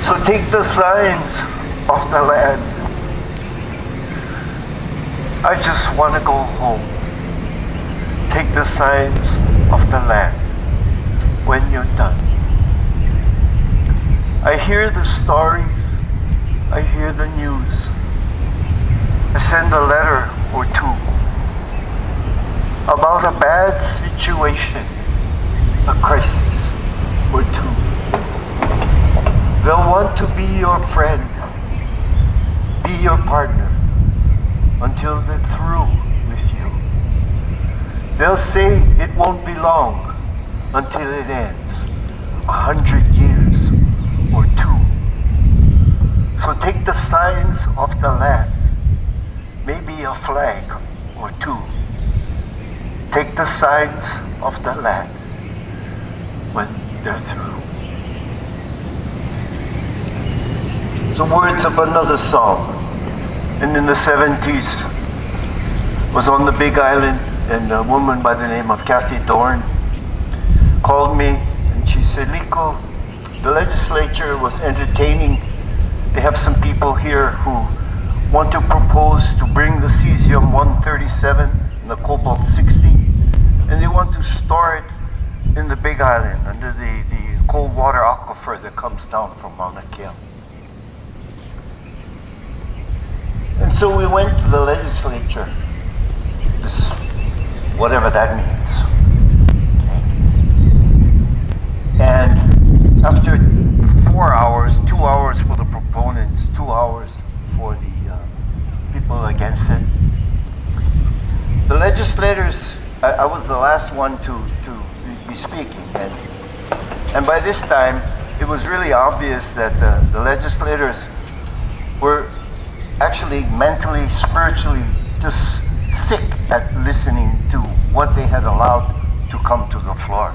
So take the signs of the land. I just want to go home. Take the signs of the land when you're done. I hear the stories, I hear the news. I send a letter or two about a bad situation, a crisis or two. They'll want to be your friend, be your partner, until they're through with you. They'll say it won't be long until it ends, 100 years or two. So take the signs of the land, maybe a flag or two. Take the signs of the land when they're through. The words of another song, and in the 70s was on the Big Island, and a woman by the name of Kathy Dorn called me and she said, "Liko, the legislature was entertaining. They have some people here who want to propose to bring the cesium-137 and the cobalt-60, and they want to store it in the Big Island under the cold water aquifer that comes down from Mauna Kea." And so we went to the legislature, whatever that means. Okay. And after 4 hours, 2 hours for the proponents, 2 hours for the people against it, the legislators, I was the last one to be speaking, and by this time it was really obvious that the legislators were actually mentally, spiritually just sick at listening to what they had allowed to come to the floor.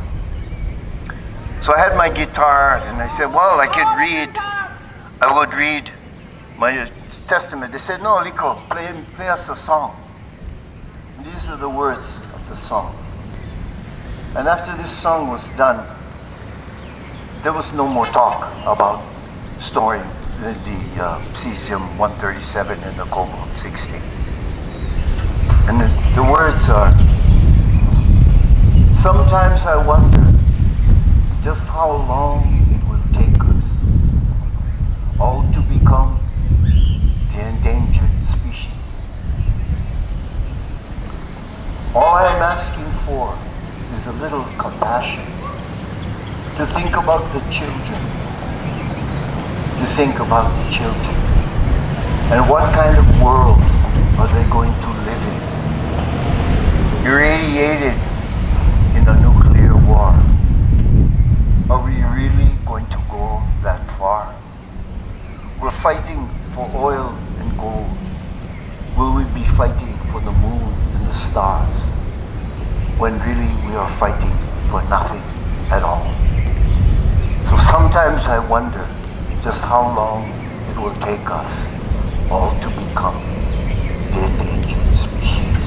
So I had my guitar and I said, well, I would read my testament. They said, no, Liko, play us a song. And these are the words of the song. And after this song was done, there was no more talk about storing the cesium-137 and the cobalt-60. And the words are, sometimes I wonder just how long it will take us all to become the endangered species. All I am asking for is a little compassion. To think about the children. To think about the children. And what kind of world are they going to live in? Irradiated in a nuclear war. Are we really going to go that far? We're fighting for oil and gold. Will we be fighting for the moon and the stars when really we are fighting for nothing at all? So sometimes I wonder just how long it will take us all to become the endangered species.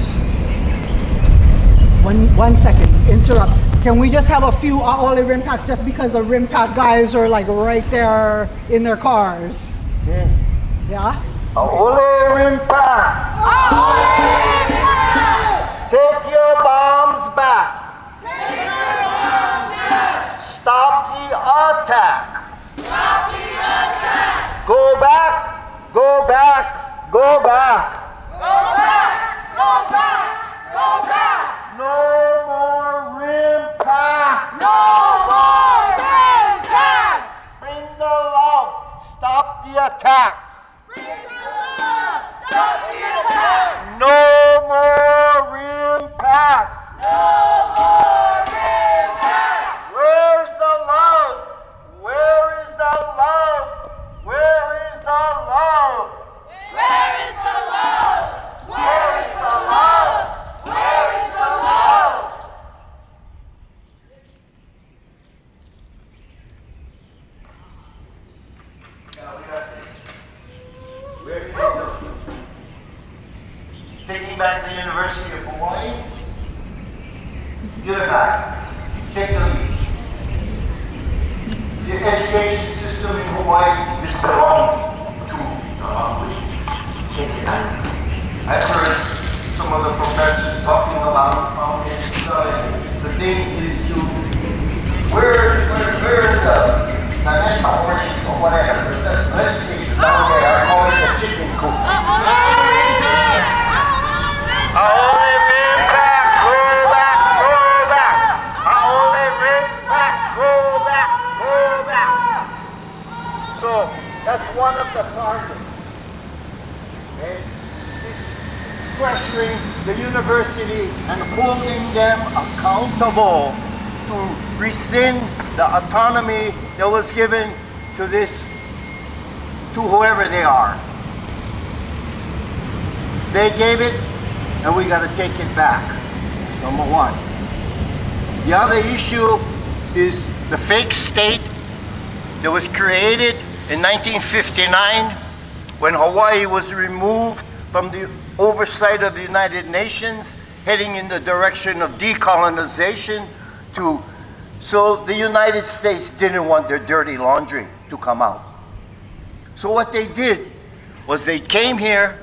One second, interrupt. Can we just have a few Aole Rimpacs just because the Rimpac guys are like right there in their cars? Yeah? Aole Rimpac! Take your bombs back! Stop the attack! Stop the attack! Go back! Go back! Go back! Go back! Go back! Go back! No more Rimpac! No more Rimpac! Bring the love! Stop the attack! Bring the love! Stop the attack! No more Rimpac! No more Rimpac! Where's the love? Where is the love? Where is the love? Where is the love? Where is the love? Where is the love? Where did it go? Taking back the University of Hawaii? Give it back. Take the lead. The education system in Hawaii is belonging to the Maui. Take it back. I've heard some of the professors talking about how the thing is to where is the national ordinance or whatever, the legislation down there, I call it the chicken coop. Aole Rimpac, go back, go back. Aole Rimpac, go back, go back. So that's one of the targets. Okay? Is pressuring the university and holding them accountable to rescind the autonomy that was given to whoever they are. They gave it, and we got to take it back. That's number one. The other issue is the fake state that was created in 1959 when Hawaii was removed from the oversight of the United Nations, heading in the direction of decolonization so the United States didn't want their dirty laundry to come out. So what they did was they came here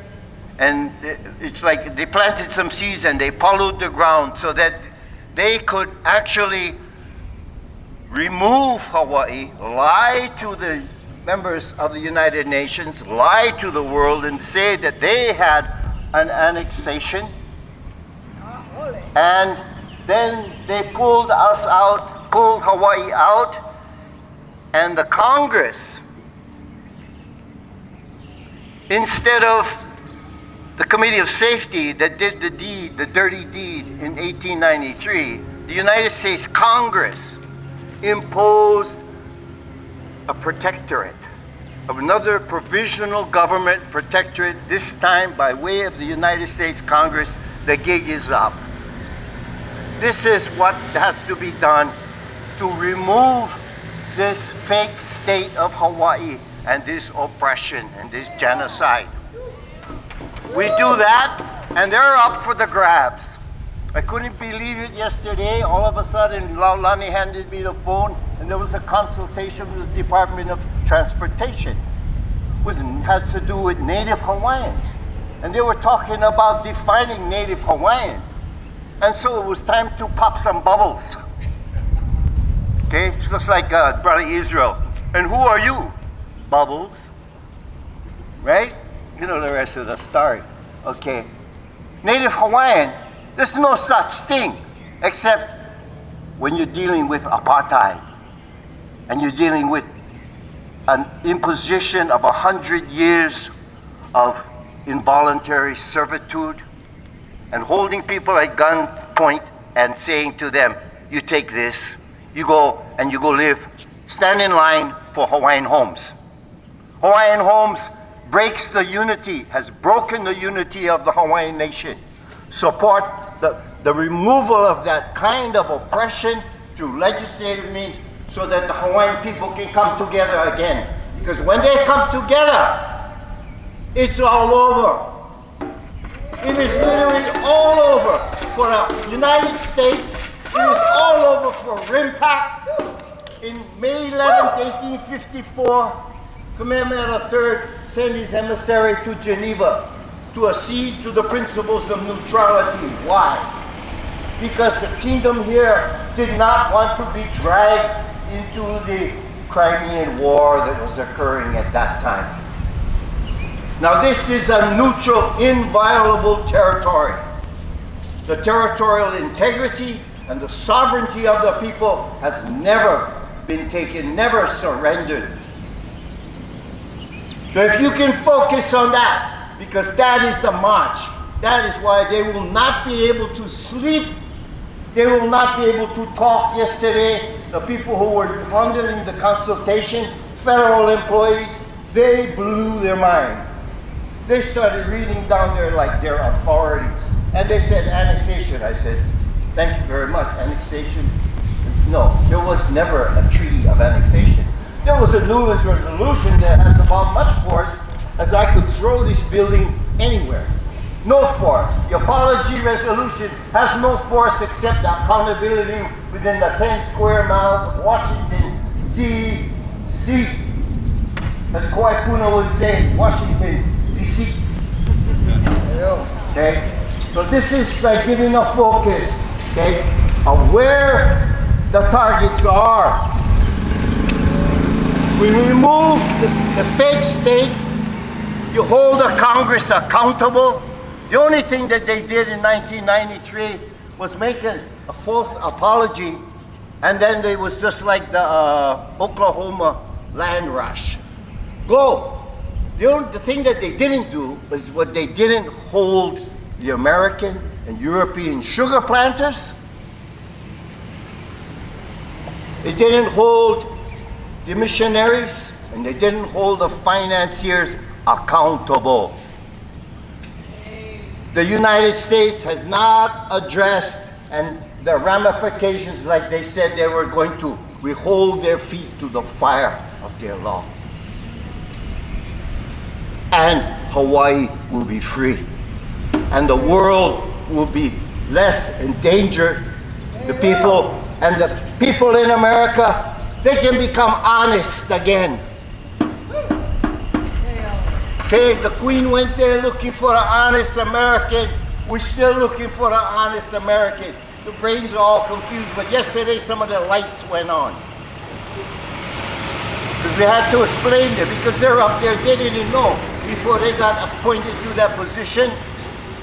and it's like they planted some seeds and they followed the ground so that they could actually remove Hawaii, lie to the members of the United Nations, lie to the world and say that they had an annexation. And then they pulled us out, pulled Hawaii out, and the Congress, instead of the Committee of Safety that did the deed, the dirty deed in 1893, the United States Congress imposed a protectorate, of another provisional government protectorate, this time by way of the United States Congress. The gig is up. This is what has to be done to remove this fake state of Hawaii and this oppression and this genocide. We do that, and they're up for the grabs. I couldn't believe it yesterday. All of a sudden, Laulani handed me the phone, and there was a consultation with the Department of Transportation, which has to do with Native Hawaiians. And they were talking about defining Native Hawaiian. And so it was time to pop some bubbles. Okay, it's just like Brother Israel. And who are you? Bubbles. Right? You know the rest of the story. Okay. Native Hawaiian There's no such thing except when you're dealing with apartheid and you're dealing with an imposition of 100 years of involuntary servitude and holding people at gunpoint and saying to them, you take this, you go and you go live, stand in line for Hawaiian Homes. Hawaiian Homes breaks the unity, has broken the unity of the Hawaiian nation. Support the removal of that kind of oppression through legislative means so that the Hawaiian people can come together again. Because when they come together, it's all over. It is literally all over for the United States. It is all over for Rimpac. In May 11th, 1854, Kamehameha III sent his emissary to Geneva to accede to the principles of neutrality. Why? Because the kingdom here did not want to be dragged into the Crimean War that was occurring at that time. Now this is a neutral, inviolable territory. The territorial integrity and the sovereignty of the people has never been taken, never surrendered. So if you can focus on that, because that is the march, that is why they will not be able to sleep, they will not be able to talk. Yesterday, the people who were handling the consultation, federal employees, they blew their mind. They started reading down there like their authorities. And they said annexation. I said, thank you very much. Annexation? No, there was never a treaty of annexation. There was a Newlands resolution that has about much force as I could throw this building anywhere. No force. The apology resolution has no force except accountability within the 10 square miles of Washington, D.C. As Kawhi Puna would say, Washington, D.C. Okay? So this is like giving a focus, okay, of where the targets are. We remove the fake state. You hold the Congress accountable. The only thing that they did in 1993 was make a false apology, and then it was just like the Oklahoma land rush. Go. The thing that they didn't do was what they didn't hold the American and European sugar planters. They didn't hold the missionaries, and they didn't hold the financiers accountable. The United States has not addressed and the ramifications like they said they were going to. We hold their feet to the fire of their law. And Hawaii will be free. And the world will be less endangered. The people in America, they can become honest again. Okay, the Queen went there looking for an honest American. We're still looking for an honest American. The brains are all confused, but yesterday some of the lights went on. Because we had to explain them, because they're up there, they didn't know. Before they got appointed to that position,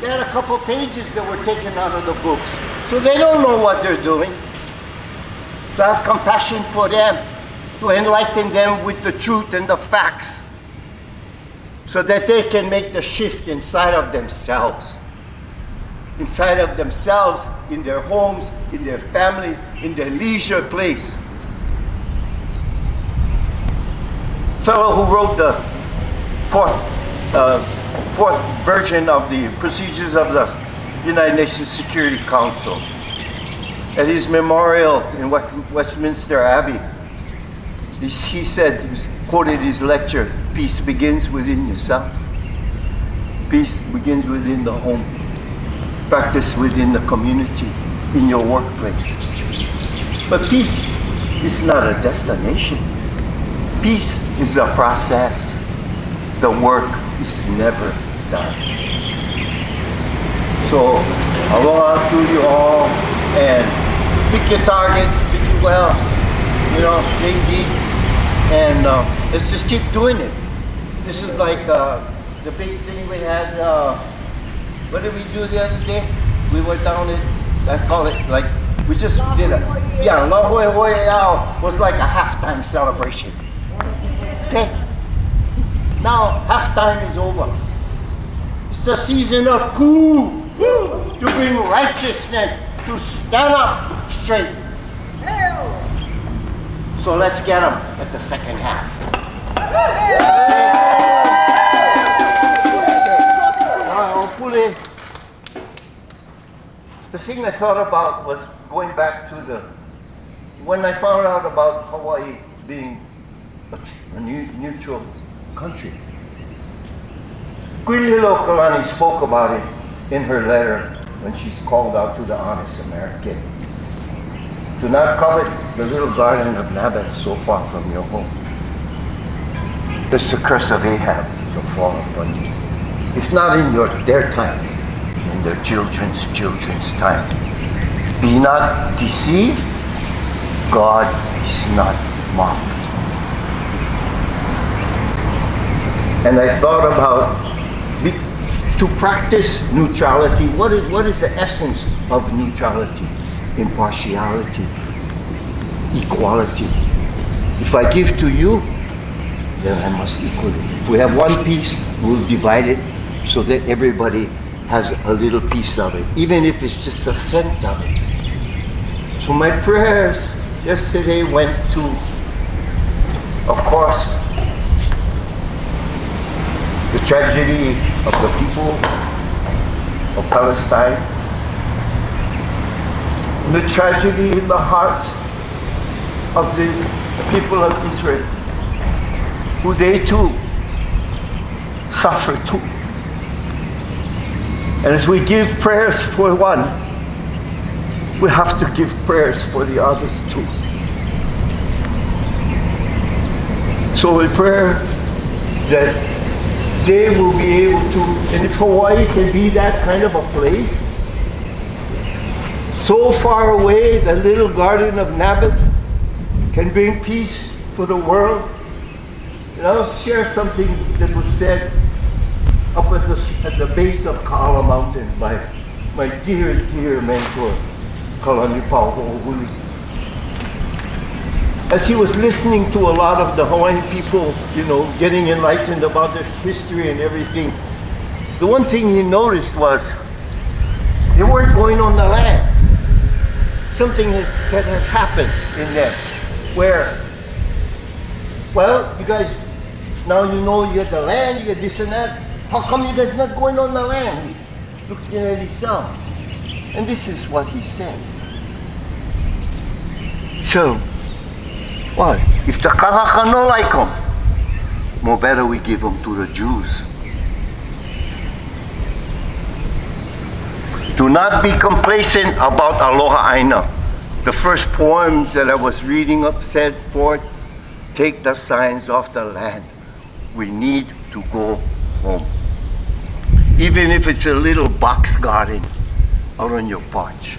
they had a couple pages that were taken out of the books. So they don't know what they're doing. To have compassion for them, to enlighten them with the truth and the facts, so that they can make the shift inside of themselves. Inside of themselves, in their homes, in their family, in their leisure place. Fellow who wrote the fourth version of the procedures of the United Nations Security Council, at his memorial in Westminster Abbey, he said, he quoted his lecture, peace begins within yourself. Peace begins within the home. Practice within the community, in your workplace. But peace is not a destination. Peace is a process. The work is never done. So, aloha to you all, and pick your targets, pick it well, dig deep, and let's just keep doing it. This is like the big thing we had, what did we do the other day? we were down in, I call it like, we just did it. Yeah, La Hoi Hoi Ao was like a halftime celebration. Okay? Now, halftime is over. It's the season of Ku, to bring righteousness, to stand up straight. So let's get them at the second half. The thing I thought about was going back to when I found out about Hawaii being a neutral country. Queen Kalani spoke about it in her letter when she's called out to the honest American. Do not covet the little garden of Naboth so far from your home. It's the curse of Ahab shall fall upon you. If not in their time, in their children's time. Be not deceived, God is not mocked. And I thought about to practice neutrality. What is the essence of neutrality? Impartiality, equality. If I give to you, then I must equally. If we have one piece, we'll divide it so that everybody has a little piece of it, even if it's just a cent of it. So my prayers yesterday went to, of course, the tragedy of the people of Palestine, the tragedy in the hearts of the people of Israel, who they too suffer too. And as we give prayers for one, we have to give prayers for the others too. So we pray that they will be able to, and if Hawaii can be that kind of a place, so far away, the little garden of Naboth can bring peace for the world. And I'll share something that was said up at the base of Kaala Mountain by my dear mentor, Kalani Pauho'ohuli. As he was listening to a lot of the Hawaiian people, getting enlightened about their history and everything, the one thing he noticed was they weren't going on the land. Something that has happened in them where, well, you guys, now you get the land, you get this and that. How come you guys not going on the land? He's looking at himself. And this is what he said. So, what? If the Kanaka no like them, more better we give them to the Jews. Do not be complacent about Aloha Aina. The first poems that I was reading up said forth, take the signs off the land. We need to go home. Even if it's a little box garden out on your porch.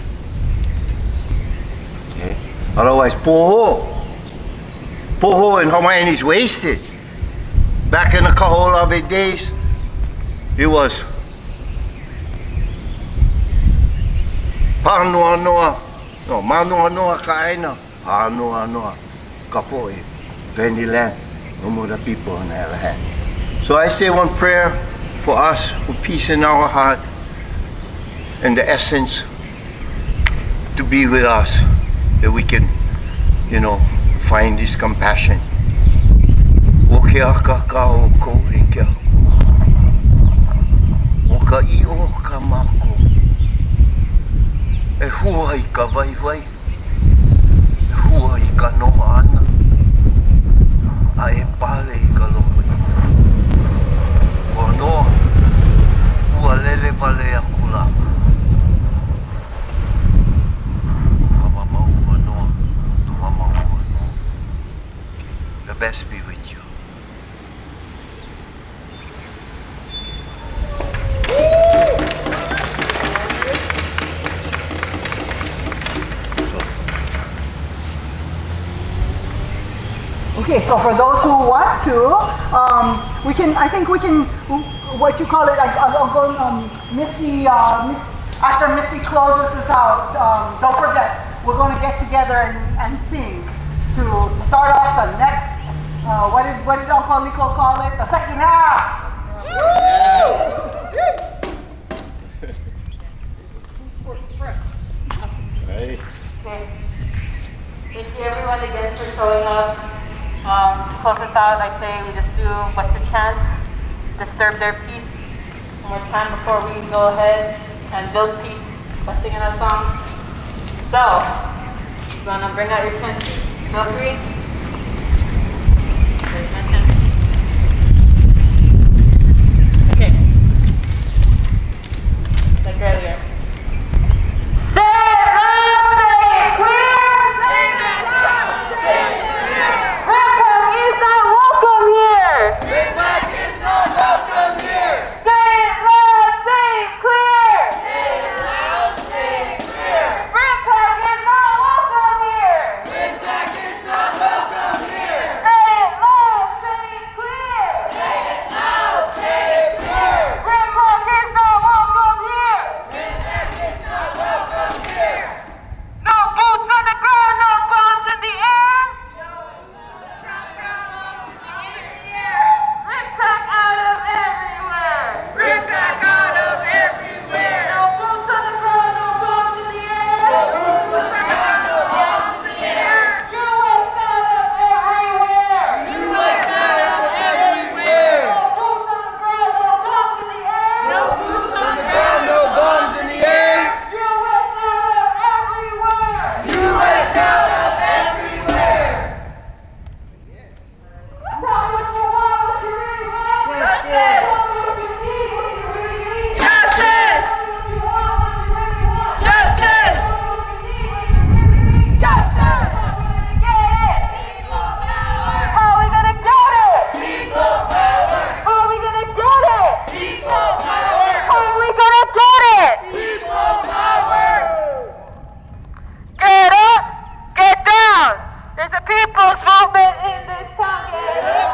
Okay? Otherwise, poho in Hawaiian is wasted. Back in the Kaho'olawe days, it was Mānoa noa ka aina, Mānoa noa ka poe, plenty land, no more the people in that land. So I say one prayer for us, for peace in our heart, and the essence to be with us, that we can, find this compassion. O ke aka ka o ko e ke aku. O ka I o ka mako. E hua I ka vai, e hua I ka noa ana, a e pale I ka loko. O noa, ua lele vale a kula. The best be with you. Okay, so for those who want to, what you call it, Misty, after Missy closes us out, don't forget, we're going to get together and sing to start off the next, what did Uncle Nico call it? The second half. Hey. Okay. Thank you everyone again for showing up. To close us out, I say we just do what's the chance, disturb their peace one more time before we go ahead and build peace by singing our song. So, you want to bring out your tent? Feel free. There's my tent. Okay. Like earlier. Say it loud, say it clear. Say it loud, say it clear. Rimpac is not welcome here. Rimpac is not welcome here. Say it loud, say it clear. Say it loud, say it clear. Rimpac is not welcome here. Rimpac is not welcome here. Say it loud, say it clear. Say it loud, say it clear. Rimpac is not welcome here. Rimpac is not welcome here. No boots on the ground, no bombs in the air. Rimpac out of everywhere. Rimpac out of everywhere. No boots on the ground, no bombs in the air. No boots on the ground, no bombs in the air. US out of everywhere. US out of everywhere. No boots on the ground, no bombs in the air. No boots on the ground, no bombs in the air. US out of everywhere. US out of everywhere. Tell me what you want, what you really want. Justice. Tell me what you need, what you really need. Justice. Tell me what you want, what you really want. Justice. Tell me what you need, what you really need. Justice. How we gonna get it? People power. How we gonna get it? People power. How we gonna get it? People power. How we gonna get it? People power. Get up, get down. There's a people's movement in this town. Get up,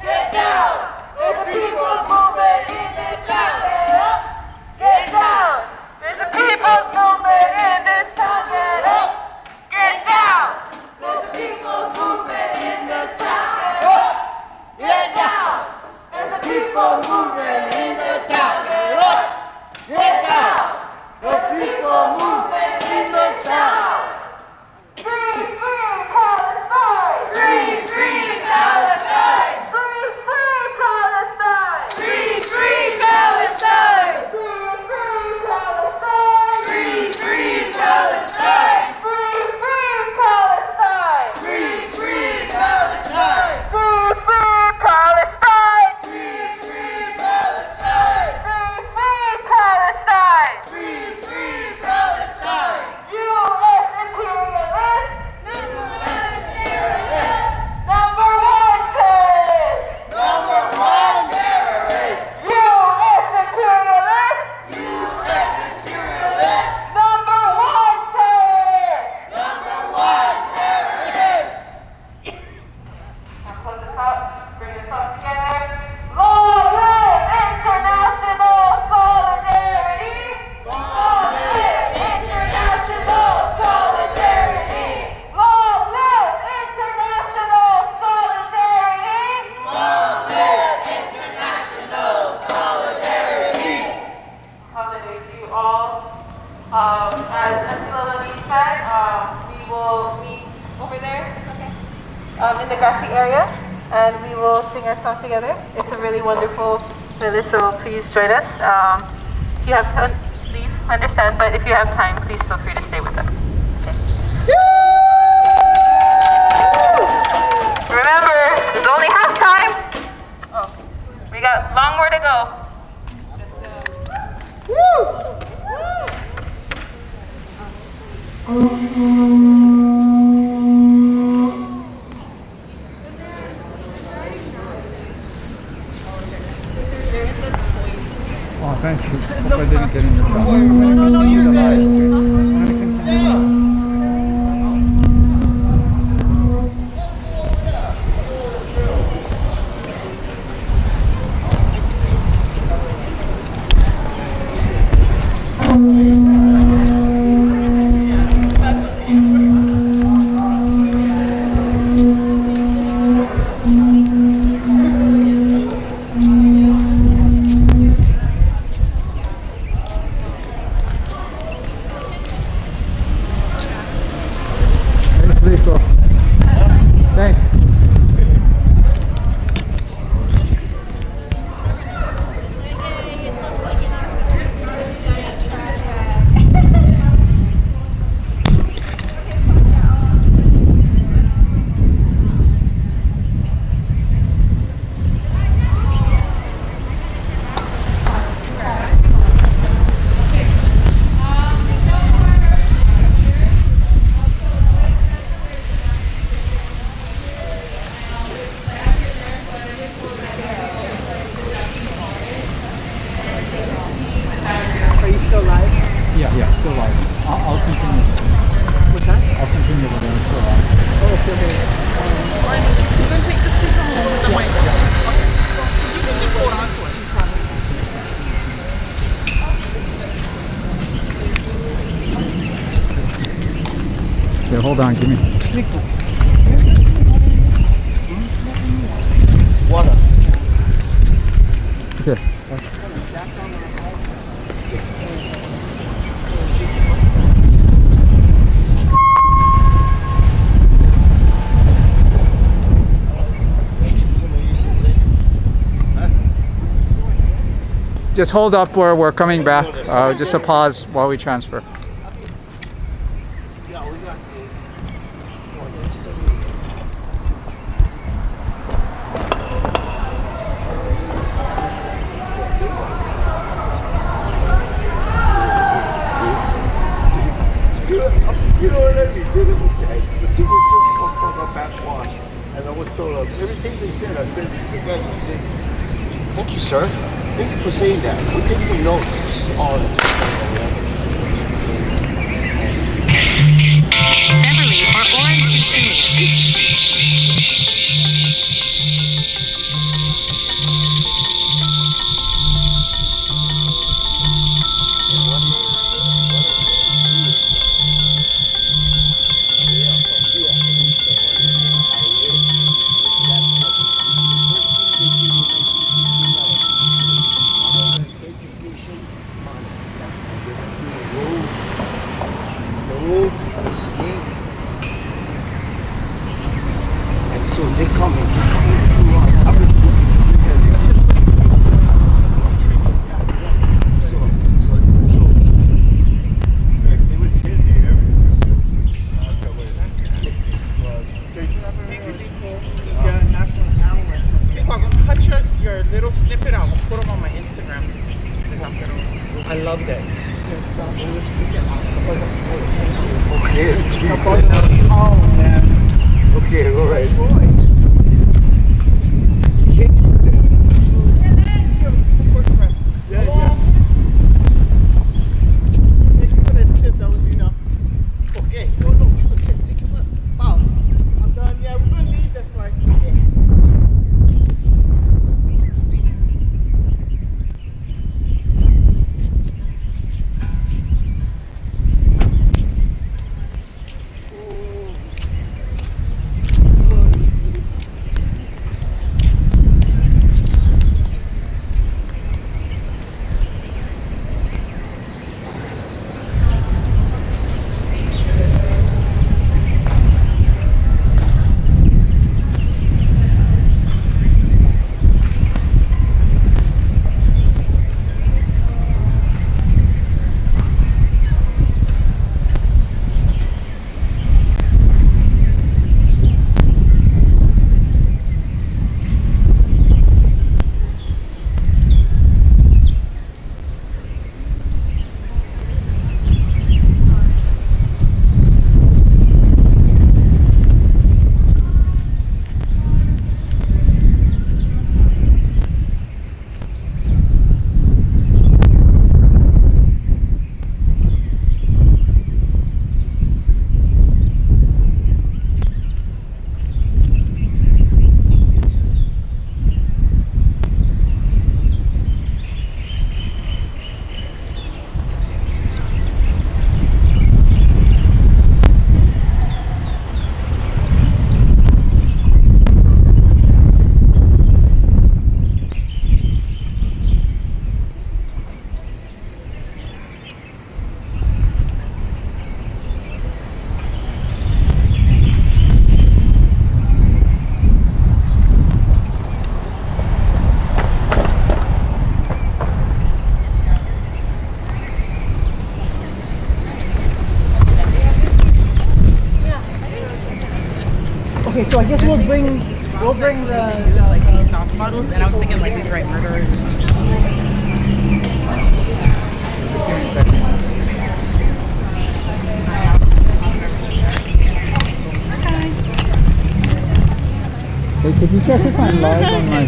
get down. There's a people's movement in this town. Get up, get down. There's a people's movement in this town. Get up, get down. There's a people's movement in this town. Get up, get down. There's a people's movement in this town. Get up, get down. The people movement in this town. Free, free Palestine! Free, free Palestine! Free, free Palestine! Free, free Palestine! Free, free Palestine! Free, free Palestine! Free, free Palestine! Free, free Palestine! Free, free Palestine! Free, free Palestine! Free, free Palestine! Free, free Palestine! U.S. imperialist! Number one terrorist! Number one terrorist! Number one terrorist! U.S. imperialist! U.S. imperialist! Number one terrorist! Number one terrorist! Now close this up, bring us up together. Long live international solidarity! Long live international solidarity! Long live international solidarity! Long live international solidarity! Holiday to you all. As Lalani said, we will meet over there, in the grassy area, and we will sing our song together. It's a really wonderful village, so please join us. If you have to leave, understand, but if you have time, please feel free to stay with us. Remember, there's only half time. Oh, we got long more to go. Oh, thank you. Hope I didn't get in your shot. No, you're good. Yeah. Okay, hold on, give me. Water. Okay. Just hold up where we're coming back. Just a pause while we transfer. You know what I mean? The ticket just come from a backwash. And I was told everything they said, I said, I said, thank you, sir. Thank you for saying that. We're taking notes on Beverly or Orange Susumi. I loved it. It was freaking awesome. Okay. Oh man. Okay, all right. Yeah, yeah. Thank you for that sip. That was enough. Okay. No, okay. Take your bow. I'm done. Yeah, we're gonna leave. That's why. Okay, so I guess we'll bring the like these sauce bottles, and I was thinking like we'd write murderers or something. Hey, could you check if I'm live on my... I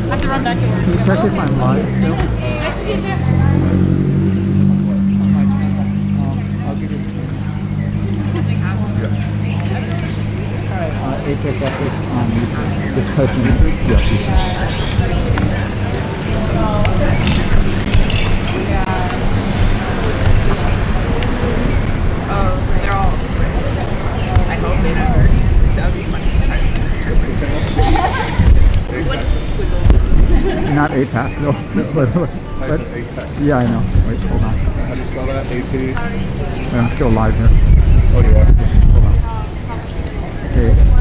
have to run back to work. Can you check if I'm live still? Nice to meet you. I'll give you... APEC Epic on YouTube. Just type in YouTube. Oh, they're all. APAC though. But yeah, I know. Wait, hold on. How do you spell that? AP? I'm still live here. Oh, you are? Hold on. Okay.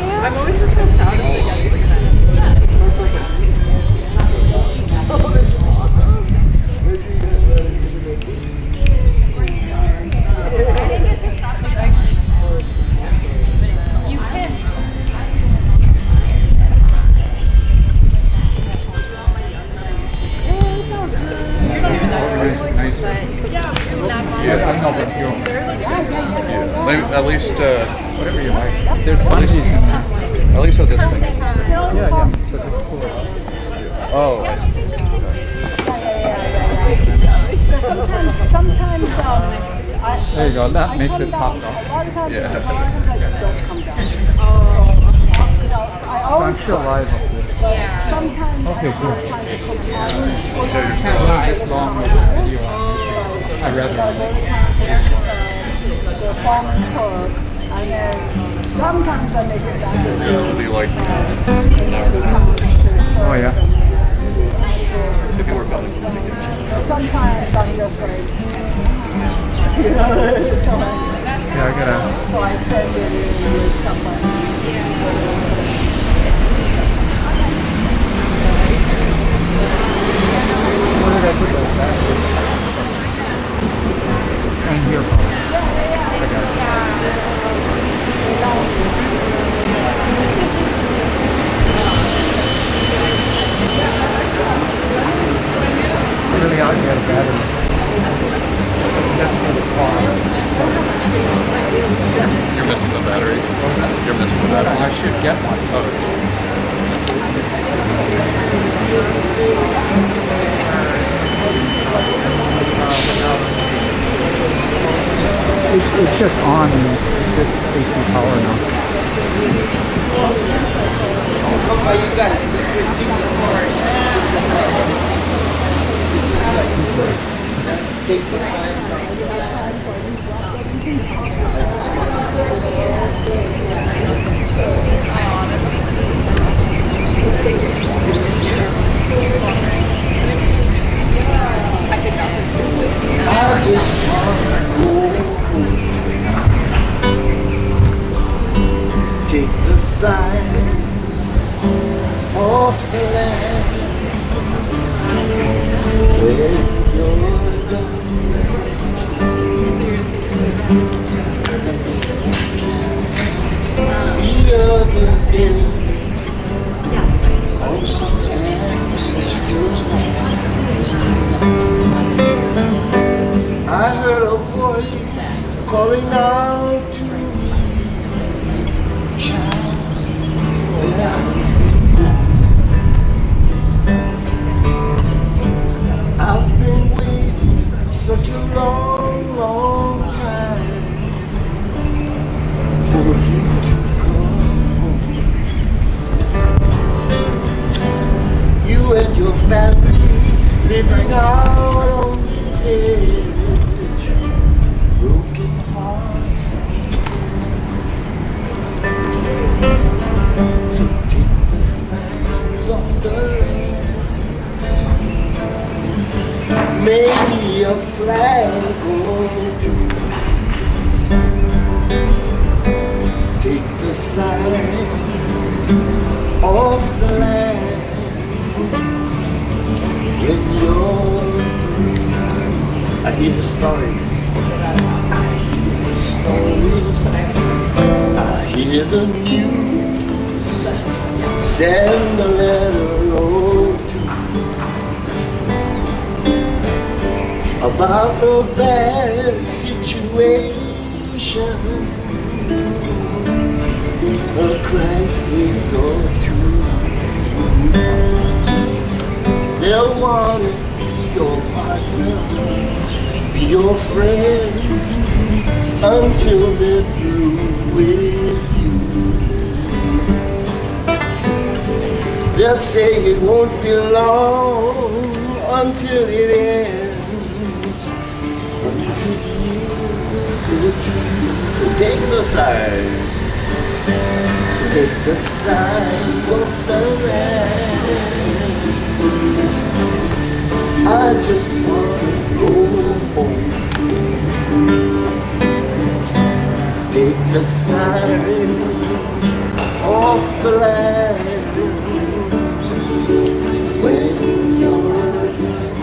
I'm always just so proud of the young people. Oh, this is awesome. You can. Yeah, I know, but you. Maybe at least, Whatever you like. There's bungees in there. at least with this thing. Yeah, so just pull it up. Oh, I Sometimes There you go. That makes it pop off. Yeah. I'm still live up there. Okay, good. Can't leave this long with the video on YouTube. I'd rather and then sometimes I make it down to do you like Oh yeah. if you were coming? sometimes I'm just like, you know, so Yeah, I gotta. I send it in with somebody. Where did I put those back? And here. I got it. Really out here, battery. That's for the car. You're missing the battery. You're missing the battery. I should get one. It's just on and it's AC power now. I just want to take the sign off the land. Where yours the other days on some ancestral land. I heard a voice calling out to me, child, where are you? I've been waiting such a long, long time for you to come home. You and your family living out on the edge, broken hearts. So take the signs off the land, maybe a flag or two. Take the signs off the land when you're through. I hear the stories stories. I hear the news, send a letter or two about a bad situation, a crisis or two. They'll want to be your partner, be your friend, until they're through with you. They'll say it won't be long until it ends. So take the signs, take the signs of the land. I just wanna go home. Take the signs off the land when you're dead.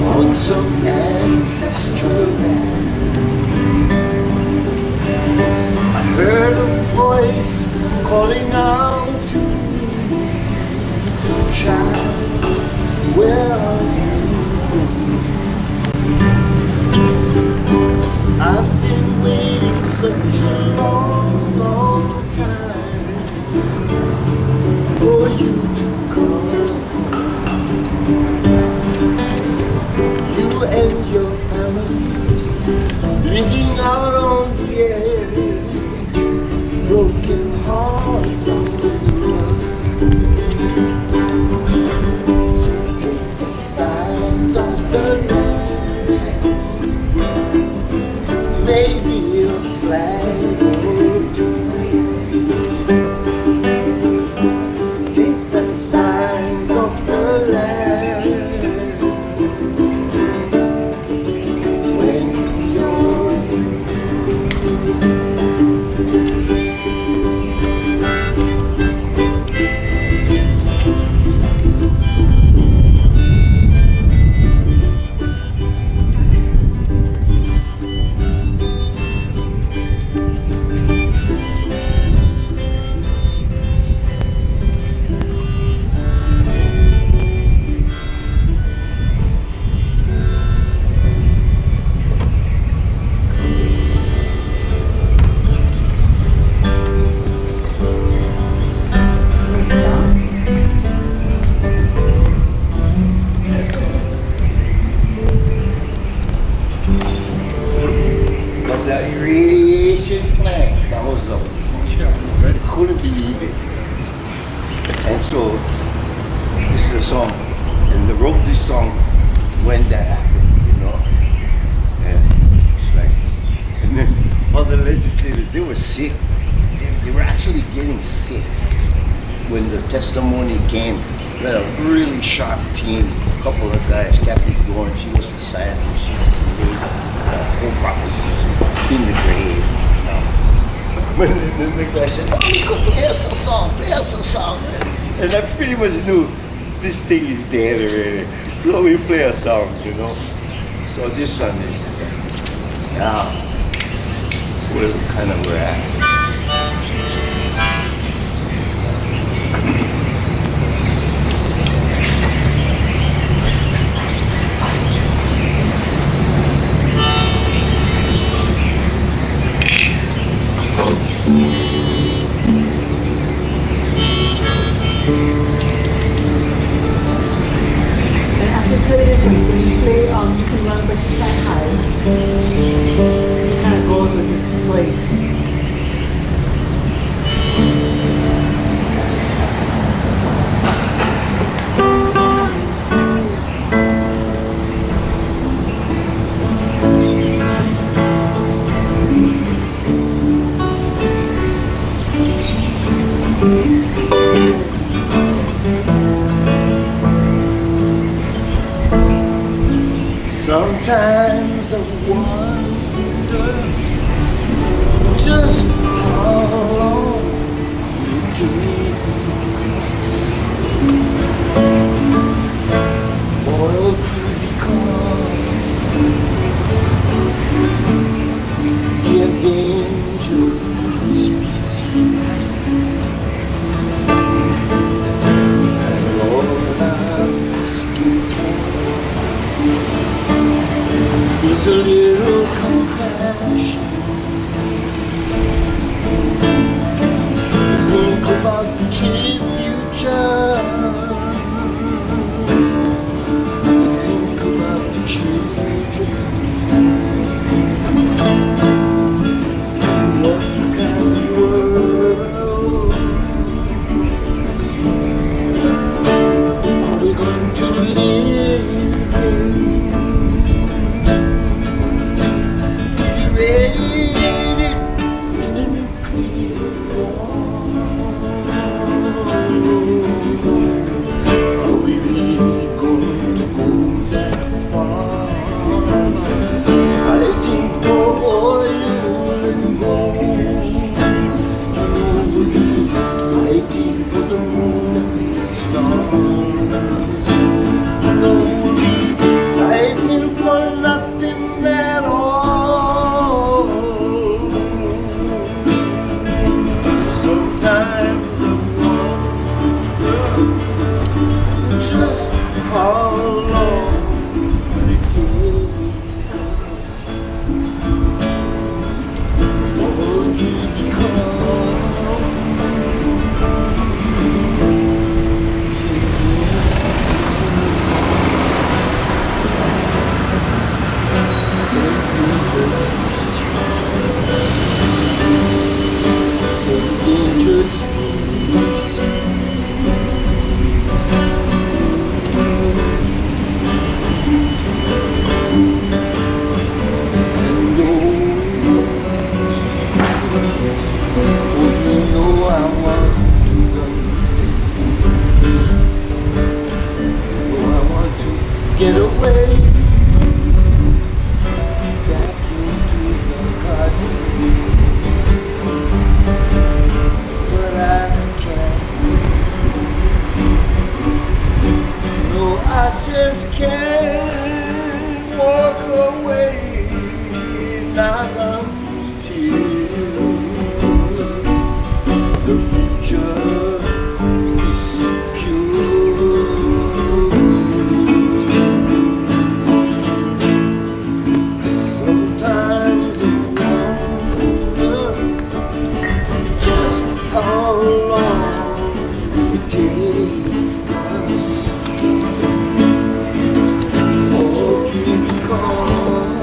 On some ancestral land, I heard a voice calling out to me, child, where are you? I've been waiting such a long, long time for you to come. You and your family living out on the edge, broken hearts on the run. So take the signs of the land, maybe a flag or two. Take the signs of the land when couldn't believe it. And so this is the song, and they wrote this song when that happened, you know. And it's like, and then all the legislators, they were sick. They were actually getting sick when the testimony came. We had a really sharp team, a couple of guys, Kathy Gorn, she was a scientist, she just made the whole proposition in the grave. When the guy said, oh, let's go play us a song, And I pretty much knew this thing is dead already. So we play a song, you know. So this one is now where kind of we're at. away back into the garden, but I can't. No, I just can't walk away, not until the future is secure. Sometimes I wonder just how long it takes us all to become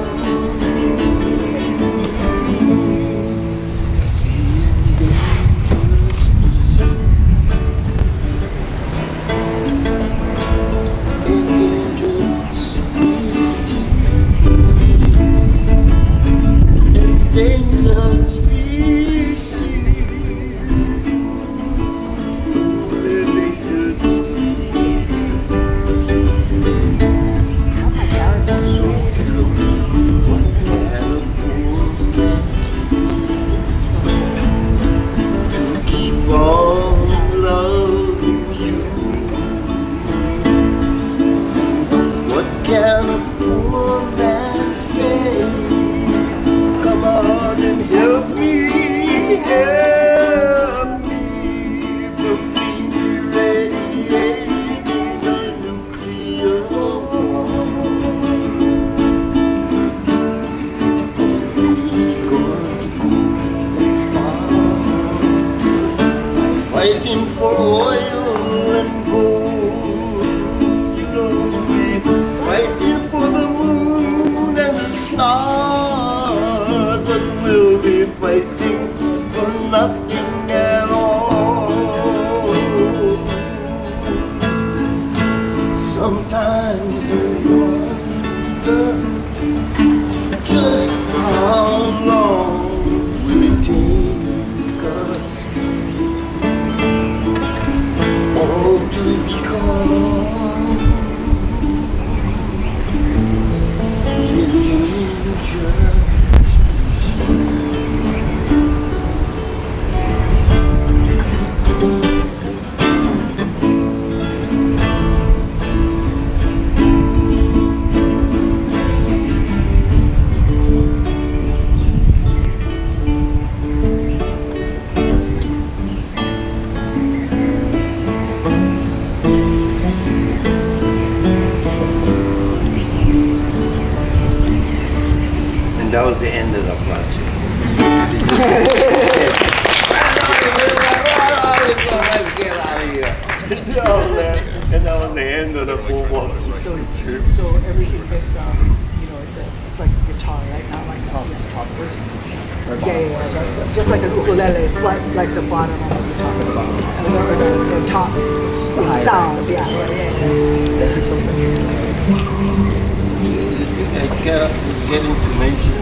endangered species. Can a poor man say? Come on and help me from being irradiated in a nuclear war. Really going to go that far? Fighting for oil and gold, you know. Fighting for the moon and the stars, but we'll be fighting for nothing at all. Sometimes I wonder just how long will it take us all to become that was the end of the project. And that was the end of the full waltz. So everything gets, you know, it's like a guitar, right? Not like top first. Yeah. Just like a ukulele, but like the bottom of the guitar. Or the top sound, yeah. Thank you so much. The thing I kept forgetting to mention,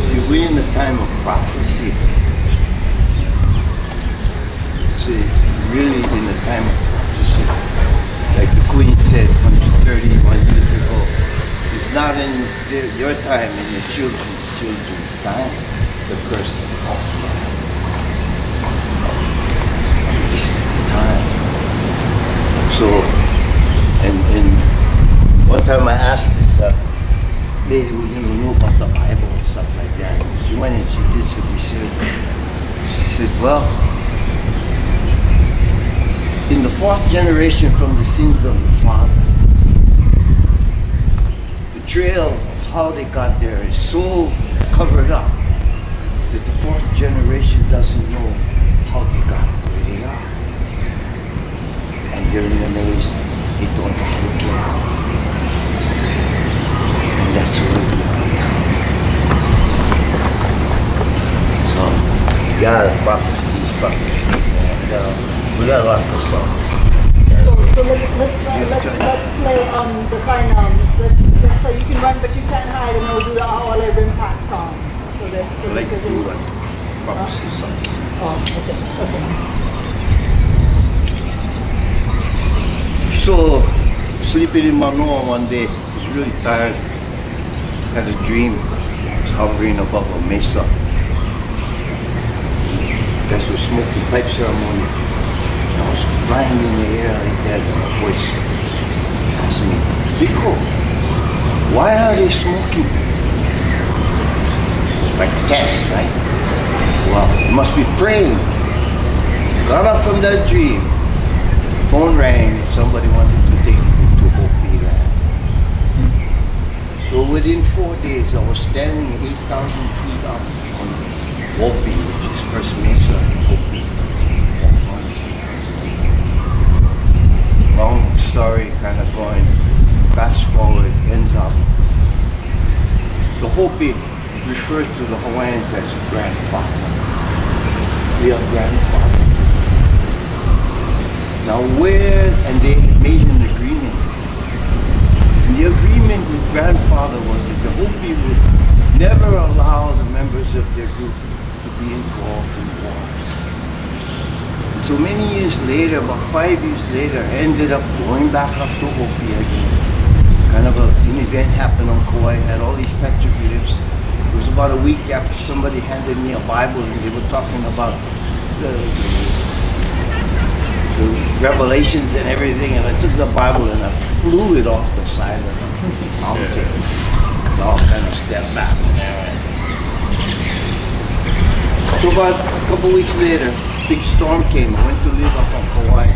see, we're in the time of prophecy. See, really in the time of prophecy. Like the Queen said 131 years ago, it's not in your time, in your children's time, the curse of God. This is the time. So, and one time I asked this lady who knew about the Bible and stuff like that. She went and she did some research. She said, well, in the fourth generation from the sins of the father, the trail of how they got there is so covered up that the fourth generation doesn't know how they got where they are. And they're in a maze, they don't know how to get out. And that's where we are now. So, you gotta practice these practices. We got lots of songs. So let's play the kind let's play. You can run, but you can't hide, and we'll do the Rimpac song. So like to do a prophecy song. Oh, okay. So sleeping in Mānoa one day, this really tired. Had a dream. I was hovering above a mesa. Guys were smoking pipe ceremony. And I was flying in the air like that, and a voice asked me, Rico, why are they smoking? Like a test, right? Well, you must be praying. Got up from that dream. The phone rang. Somebody wanted to take me to Hopi land. So within 4 days, I was standing 8,000 feet up on Hopi, which is first mesa in Hopi. Long story, kind of going fast forward, ends up. The Hopi refer to the Hawaiians as grandfather. We are grandfather. Now and they made an agreement. And the agreement with grandfather was that the Hopi would never allow the members of their group to be involved in wars. So many years later, about 5 years later, I ended up going back up to Hopi again. Kind of an event happened on Kauai, had all these petroglyphs. It was about a week after somebody handed me a Bible and they were talking about the revelations and everything, and I took the Bible and I flew it off the side of the mountain. They all kind of stepped back. So about a couple weeks later, big storm came. I went to live up on Kauai.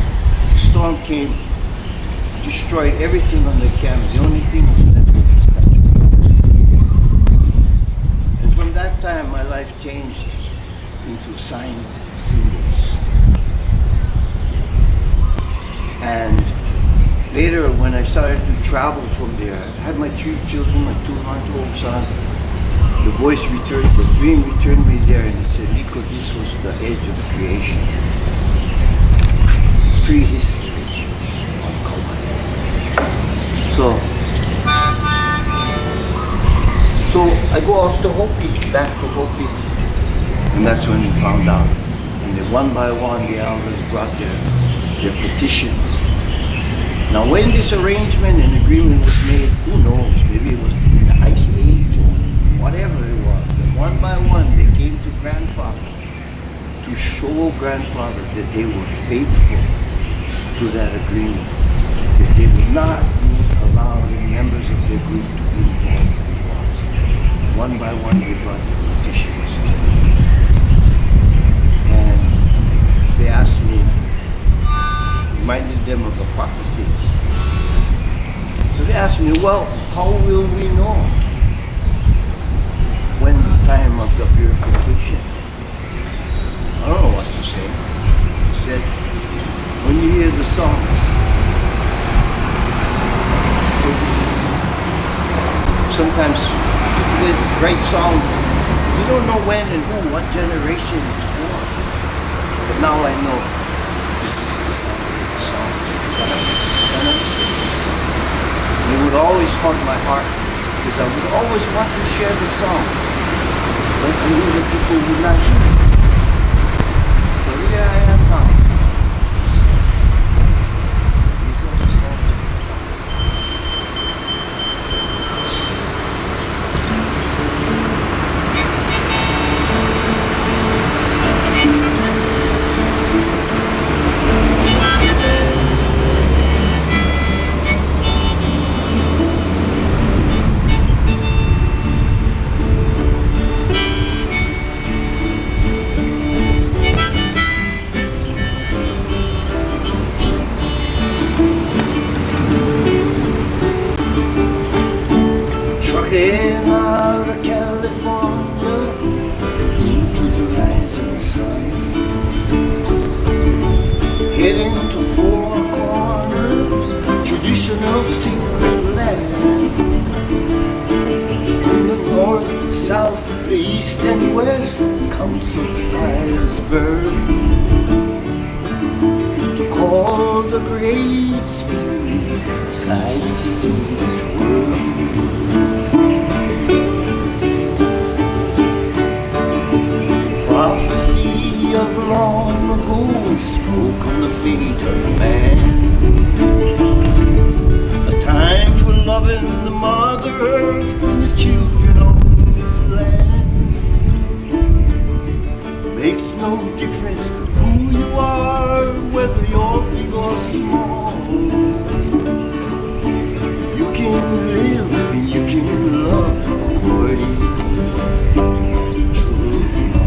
The storm came, destroyed everything on the camp. The only thing was left was these petroglyphs. And from that time, my life changed into signs and symbols. And later, when I started to travel from there, I had my 3 children, my 2-month-old son. The voice returned, the dream returned me there, and it said, Nico, this was the edge of creation. Prehistory on Kauai. So I go off to Hopi, back to Hopi, and that's when we found out. And then one by one, the elders brought their petitions. Now when this arrangement and agreement was made, who knows, maybe it was in the Ice Age or whatever it was, but one by one they came to grandfather to show grandfather that they were faithful to that agreement, that they would not allow the members of their group to be involved in wars. One by one they brought their petitions to me. And they asked me, reminded them of a prophecy. So they asked me, well, how will we know when the time of the purification? I don't know what to say. He said, when you hear the songs. So this is, sometimes they write songs, you don't know when and who, what generation it's for. But now I know. It would always haunt my heart because I would always want to share the song, but I knew that people would not hear it. So here I am now. Out of California into the rising sun, heading to Four Corners, traditional secret land. In the north, south, the east and west, council fires burn to call the great spirit guides this world. Prophecy of long ago spoke on the fate of man. A time for loving the no difference who you are, whether you're big or small. You can live and you can love according to truth.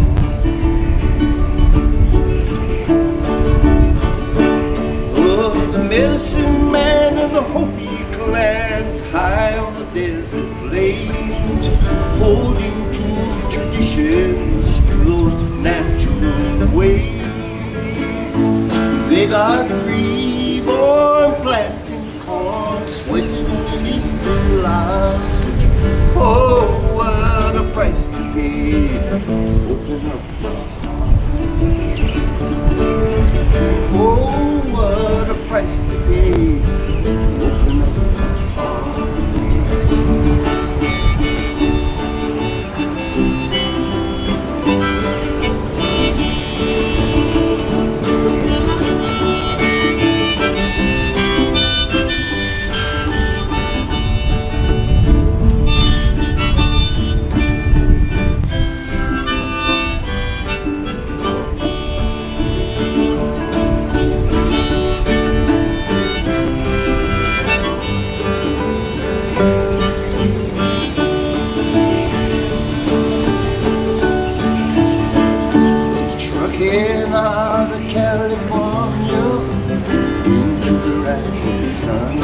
Oh, the medicine man and the Hopi clans high on the desert plains, holding to traditions, those natural ways. They got reborn planting corn, sweating in the lodge. Oh, what a price to pay to open up my heart. Oh, what a price to pay to open up my heart. Trucking out of California into the rising sun,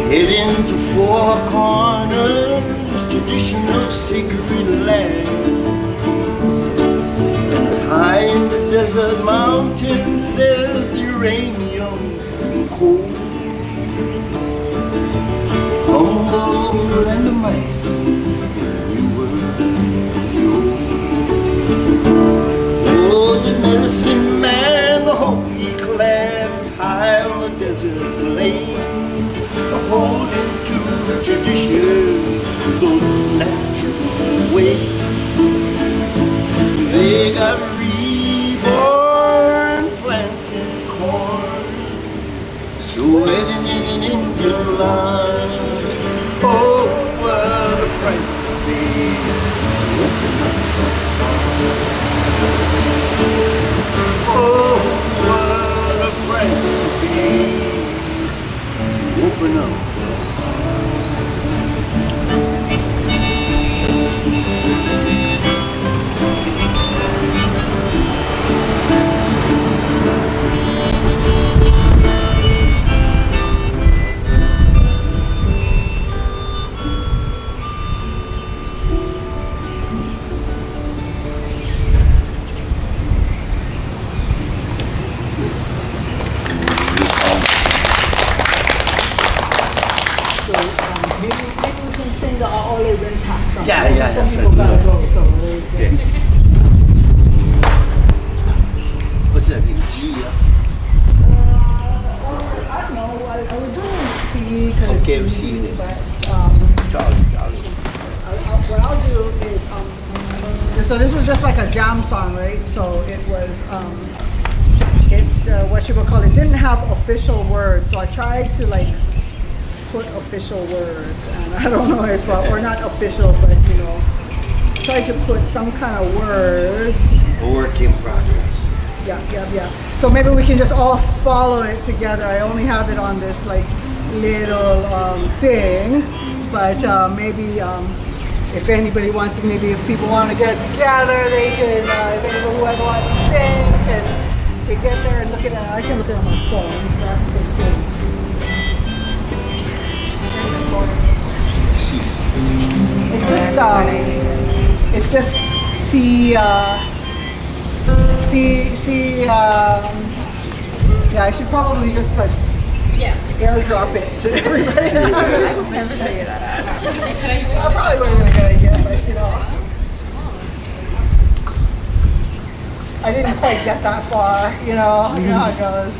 heading to Four Corners, traditional sacred land. And high in the desert mountains there's uranium and coal. Humble and the mighty, and we were the old. Oh, the medicine man, the Hopi clans high on the desert plains, holding to the traditions, those natural ways. They got reborn planting corn, sweating in an Indian line. Oh, what a price to pay. Oh, what a price to pay to open up. Maybe we can sing the Rimpac song. Yeah. Some people gotta go, so Okay. What's that in G? I don't know. I was doing C because Okay, it's C easy, then. but Charlie. what I'll do is so this was just like a jam song, right? So it was what you would call it didn't have official words, so I tried to like put official words, and I don't know if or not official, but you know, tried to put some kind of words. A work in progress. Yeah. So maybe we can just all follow it together. I only have it on this like little thing, but maybe if anybody wants to, maybe if people want to get together, they can, if anybody whoever wants to sing can get there and look at it. I can look at it on my phone. That's so cool. It's just C, yeah, I should probably just like airdrop it to everybody. I would never figure that out. I probably wasn't gonna get it yet, but you know, I didn't quite get that far. You know how it goes.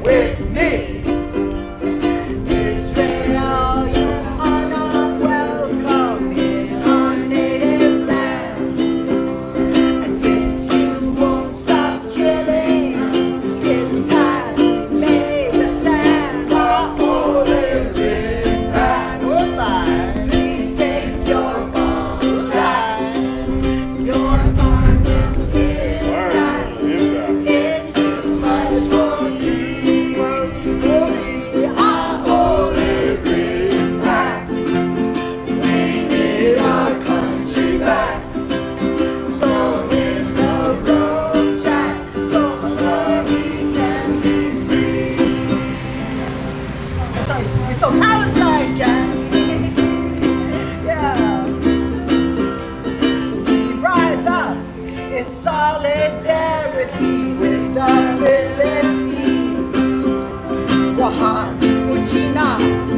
with me. Israel, you are not welcome in our native land. And since you won't stop killing, it's time we made a stand. Our holy Rimpac, goodbye. Please take your bombs back. Your environment's impact is too much for you. Our holy Rimpac, we need our country back. So hit the road, Jack, so that we can be free. Sorry, we're so Palestine, Jack. Yeah. We rise up in solidarity with the Philippines. Wahan, Uchina,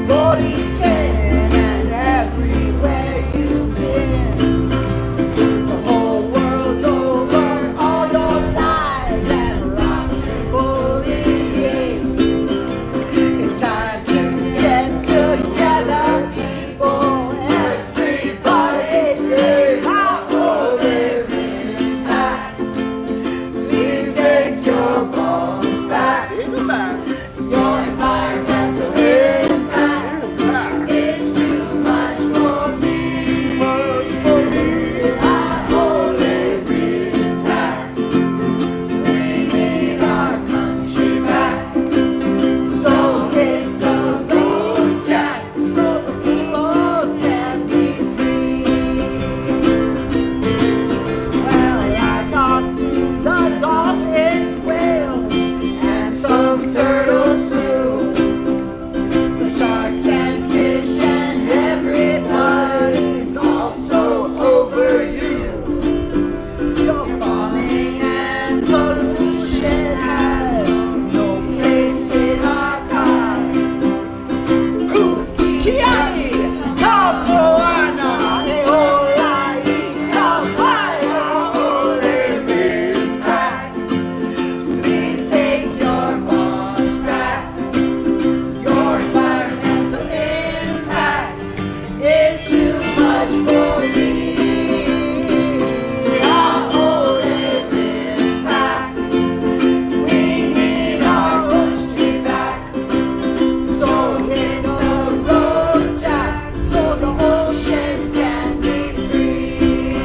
Boriken, and everywhere you've been. The whole world's over all your lies and rotten bullying. It's time to get together, people. Everybody say, our holy Rimpac. Please take your bombs back. Your environmental impact is too much for me. Our holy Rimpac, we need our country back. So hit the road, Jack, so the peoples can be free. Well, I talked to the dolphins, whales, and some turtles too. The sharks and fish and everybody's also over you. Your bombing and pollution has no place in our kind. Kukiai, Kamoana, Eolai, Kawai, holy Rimpac. Please take your bombs back. Your environmental impact is too much for me. Our holy Rimpac, we need our country back. So hit the road, Jack, so the ocean can be free.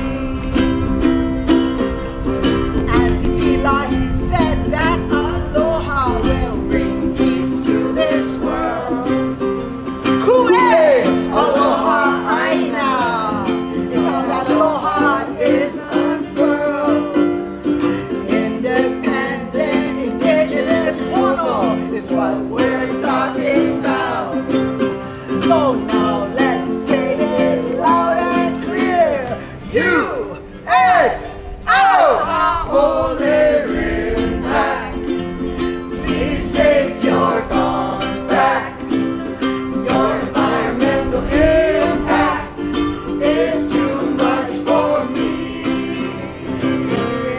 Auntie Eli said that aloha will bring peace to this world. Kue, aloha aina. It's how that aloha is unfurled. Independent, indigenous Mono is what we're talking about. So now let's say it loud and clear. U.S.O. Our holy Rimpac. Please take your bombs back. Your environmental impact is too much for me.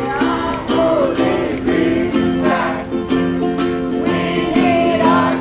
Our holy Rimpac, we need our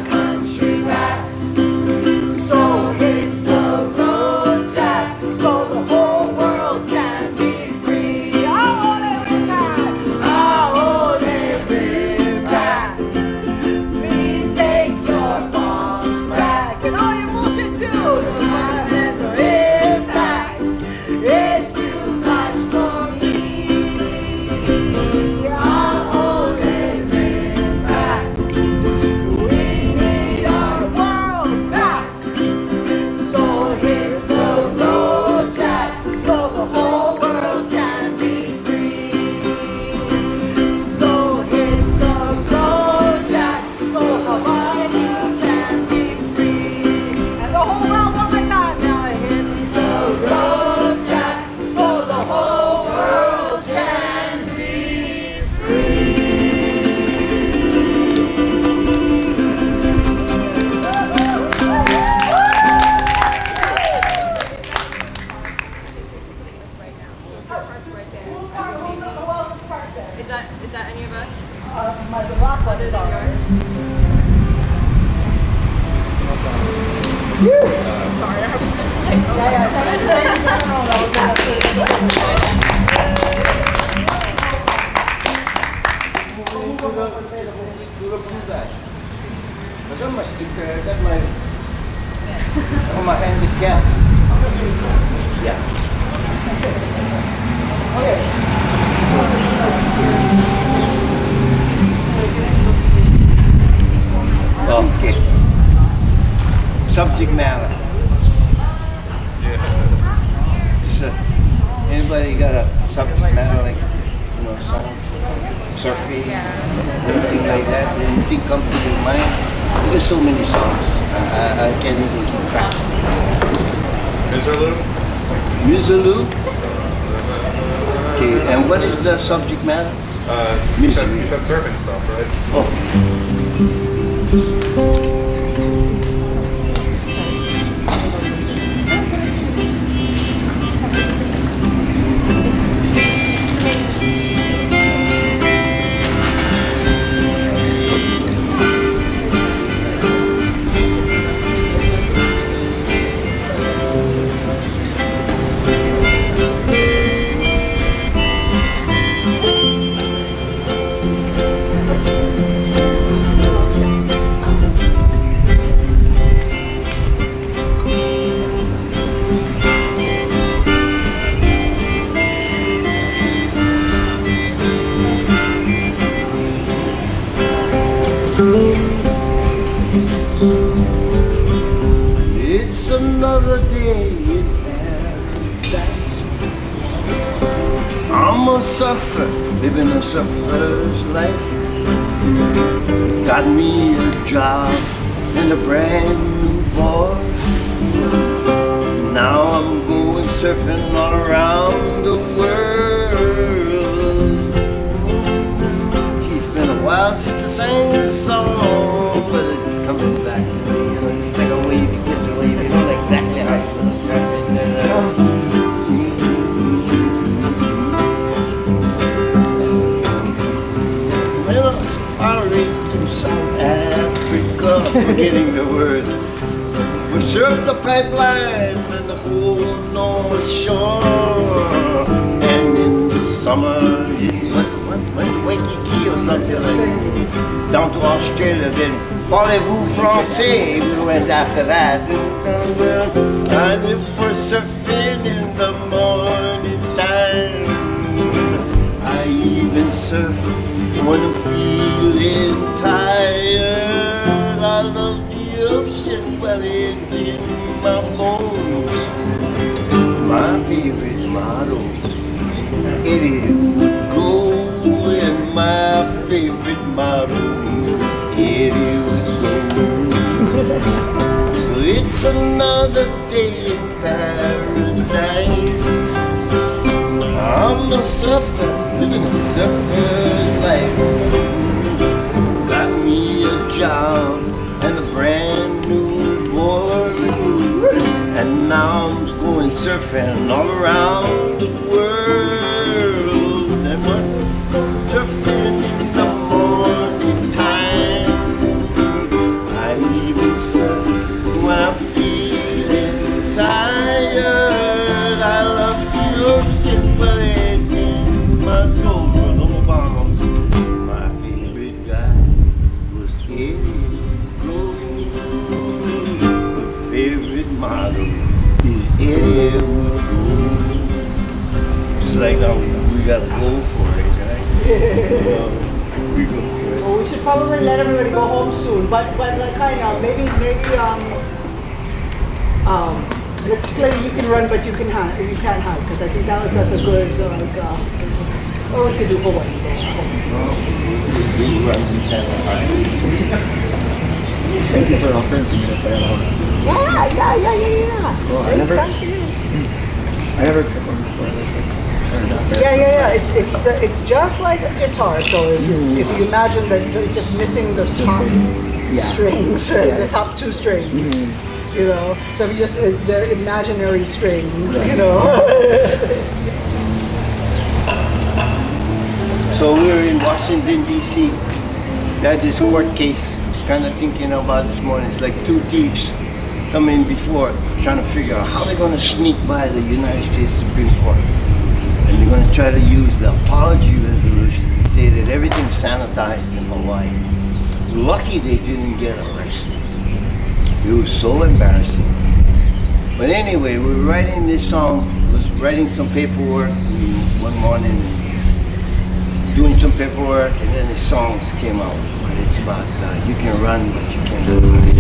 I got my sticker, I got my handicap. Yeah. Okay. Subject matter. So, anybody got a subject matter like, songs, surfing, anything like that? Anything come to your mind? There's so many songs. I can't even keep track. Mizzaloo? Okay, and what is the subject matter? You said surfing stuff, right? Oh. It's another day in paradise. I'm a sufferer, living a sufferer's life. Got me a job and a brand new boy. Now I'm going surfing all around the world. It's been a while since I sang this song, but it's coming back to me. Just like a wave, you catch a wave, you know exactly how you're gonna surf it. Well, it's far into South Africa, forgetting the words. We surfed the pipeline and the whole North Shore. And in the summer, it went to Waikiki or something like that. Down to Australia, then Parlez-vous Français? We went after that. I live for surfing in the morning time. I even surf when I'm feeling tired. I love the ocean, well it's in my bones. My favorite motto, it is go, and my favorite motto is it would go. So it's another day in paradise. I'm a surfer, living a surfer's life. Got me a job and a brand new board. And now I'm going surfing all around the world. And I'm surfing in the morning time. I even surf when I'm feeling tired. I love the ocean, but it's in my soul for no bombs. My favorite guy was Eddie Glow. My favorite model is Eddie Glow. Just like now, we gotta go for it, right? We go for it. Well, we should probably let everybody go home soon, but like kind of maybe let's play. You can run, but you can't hide because I think that's a good or we could do Hawaii. Thank you for offering to me to play along. Yeah. Well, I never took one before like this. Yeah. It's just like a guitar. So if you imagine that it's just missing the top strings, the top two strings. You know, so if you just they're imaginary strings. You know. So we were in Washington D.C. They had this court case. I was kind of thinking about this morning. It's like two thieves come in before, trying to figure out how they're going to sneak by the United States Supreme Court. And they're going to try to use the apology resolution to say that everything's sanitized in Hawaii. lucky they didn't get arrested. It was so embarrassing. But anyway, we were writing this song. I was writing some paperwork one morning, doing some paperwork, and then the song came out. But it's about you can run, but you can't hide.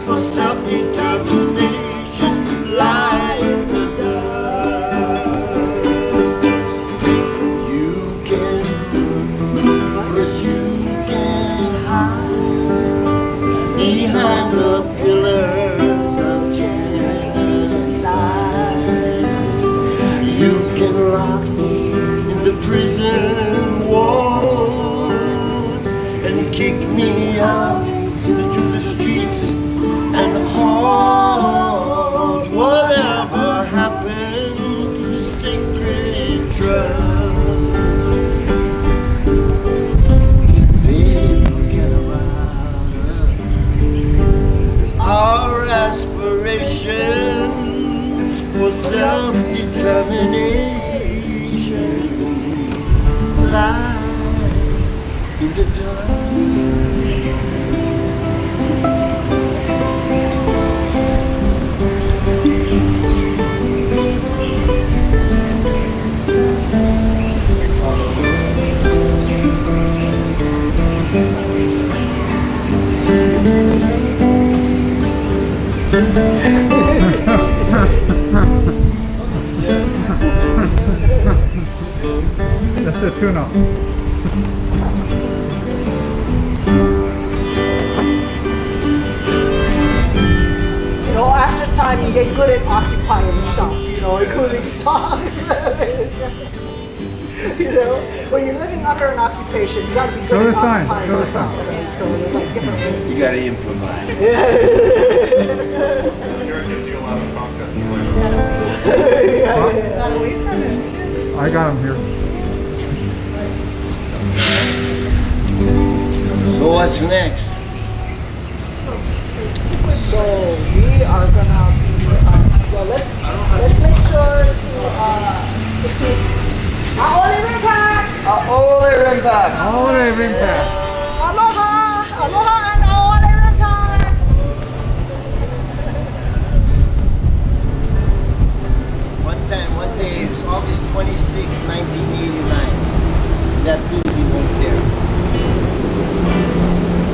For self-determination like the self-determination lies in the dark. That's the tuna. You know, after time you get good at occupying stuff, you know, including songs. You know, when you're living under an occupation, you gotta be good at occupying yourself. So there's like different ways. You gotta improvise. Sure gives you a lot of confidence. Got away from him too. I got him here. So what's next? So we are gonna be, well, let's make sure to keep Ahole Rimpac! Ahole Rimpac! Ahole Rimpac! Aloha! Aloha and Ahole Rimpac! One day, it was August 26, 1989. That building right there.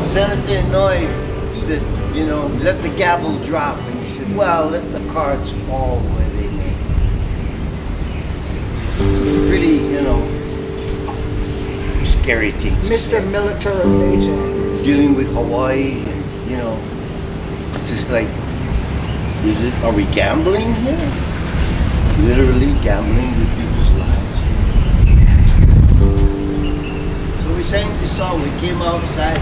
Senator Noy said, you know, let the gavel drop. And he said, well, let the cards fall where they may. It's pretty, you know, scary thing. Mr. Militarization. Dealing with Hawaii, and, you know, just like, are we gambling here? Literally gambling with people's lives. So we sang this song, we came outside,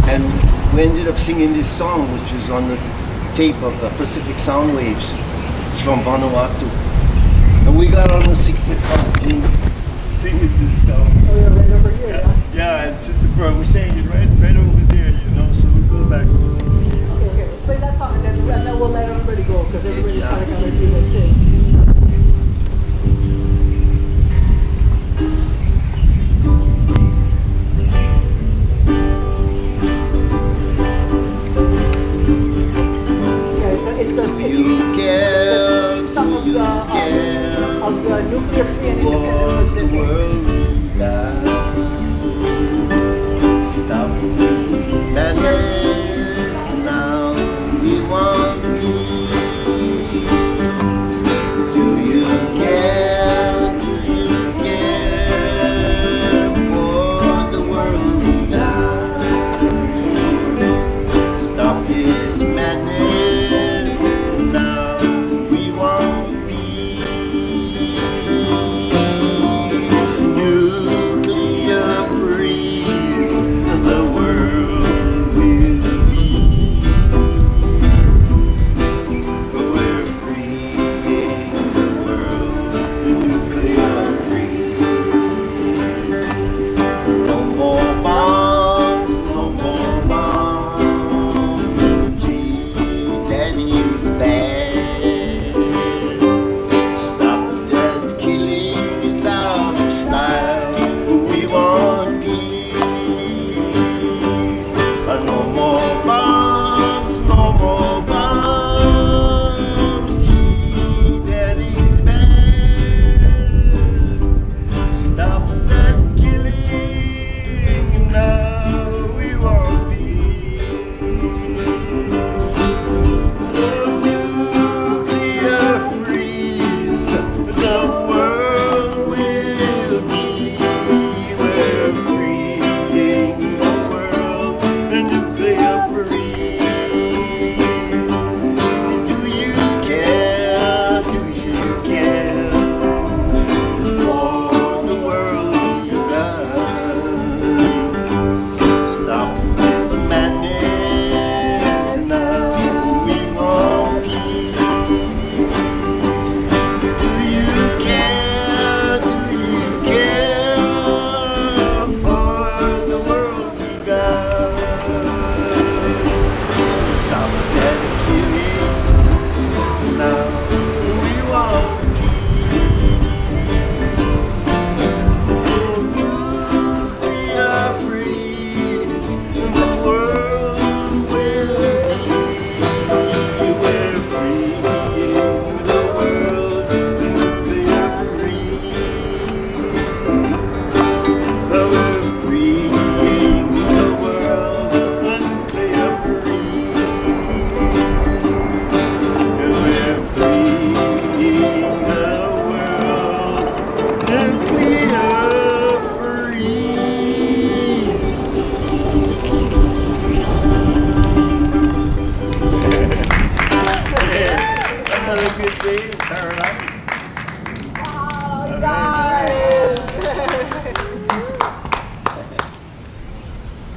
and we ended up singing this song, which was on the tape of the Pacific Sound Waves from Vanuatu. And we got on the 6 o'clock jeans singing this song. Oh, yeah, right over here, yeah? Yeah, and we sang it right over there, you know, so we go back. Okay, let's play that song and then we'll let everybody go because everybody's kind of gonna do their thing. It's the theme song of the nuclear-free and independent Pacific.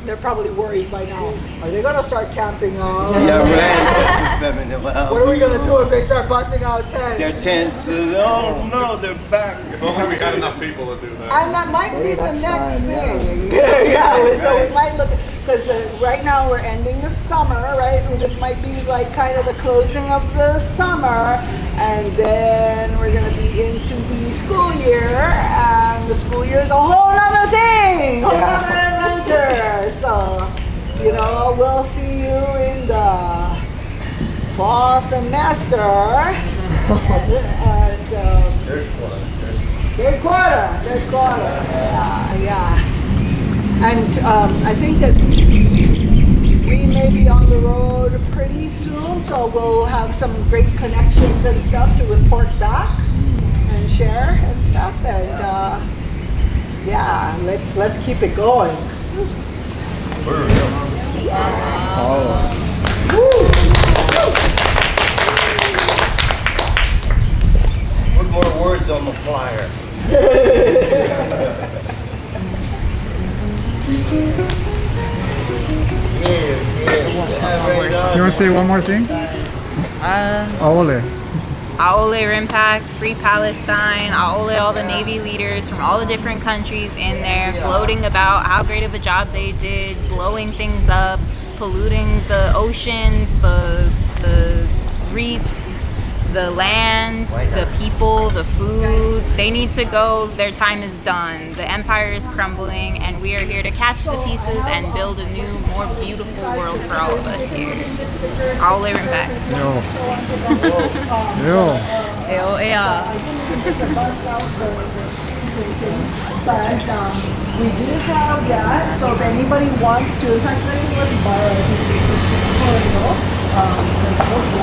they're probably worried by now. Are they gonna start camping out? Yeah, right. What are we gonna do if they start busting out tents? Their tents, oh no, they're back. If only we had enough people to do that. And that might be the next thing. Yeah, so we might look, because right now we're ending the summer, right? This might be like kind of the closing of the summer, and then we're gonna be into the school year, and the school year is a whole other thing, whole other adventure. So, you know, we'll see you in the fall semester. And, third quarter. Yeah. And I think that we may be on the road pretty soon, so we'll have some great connections and stuff to report back and share and stuff. And yeah, let's keep it going. Put more words on the flyer. You want to say one more thing? Aole. Aole Rimpac, Free Palestine, Aole all the Navy leaders from all the different countries in there, gloating about how great of a job they did, blowing things up, polluting the oceans, the reefs, the land, the people, the food. They need to go. Their time is done. The empire is crumbling, and we are here to catch the pieces and build a new, more beautiful world for all of us here. Aole Rimpac. Yo. But we do have that, so if anybody wants to, in fact, let's borrow, I think,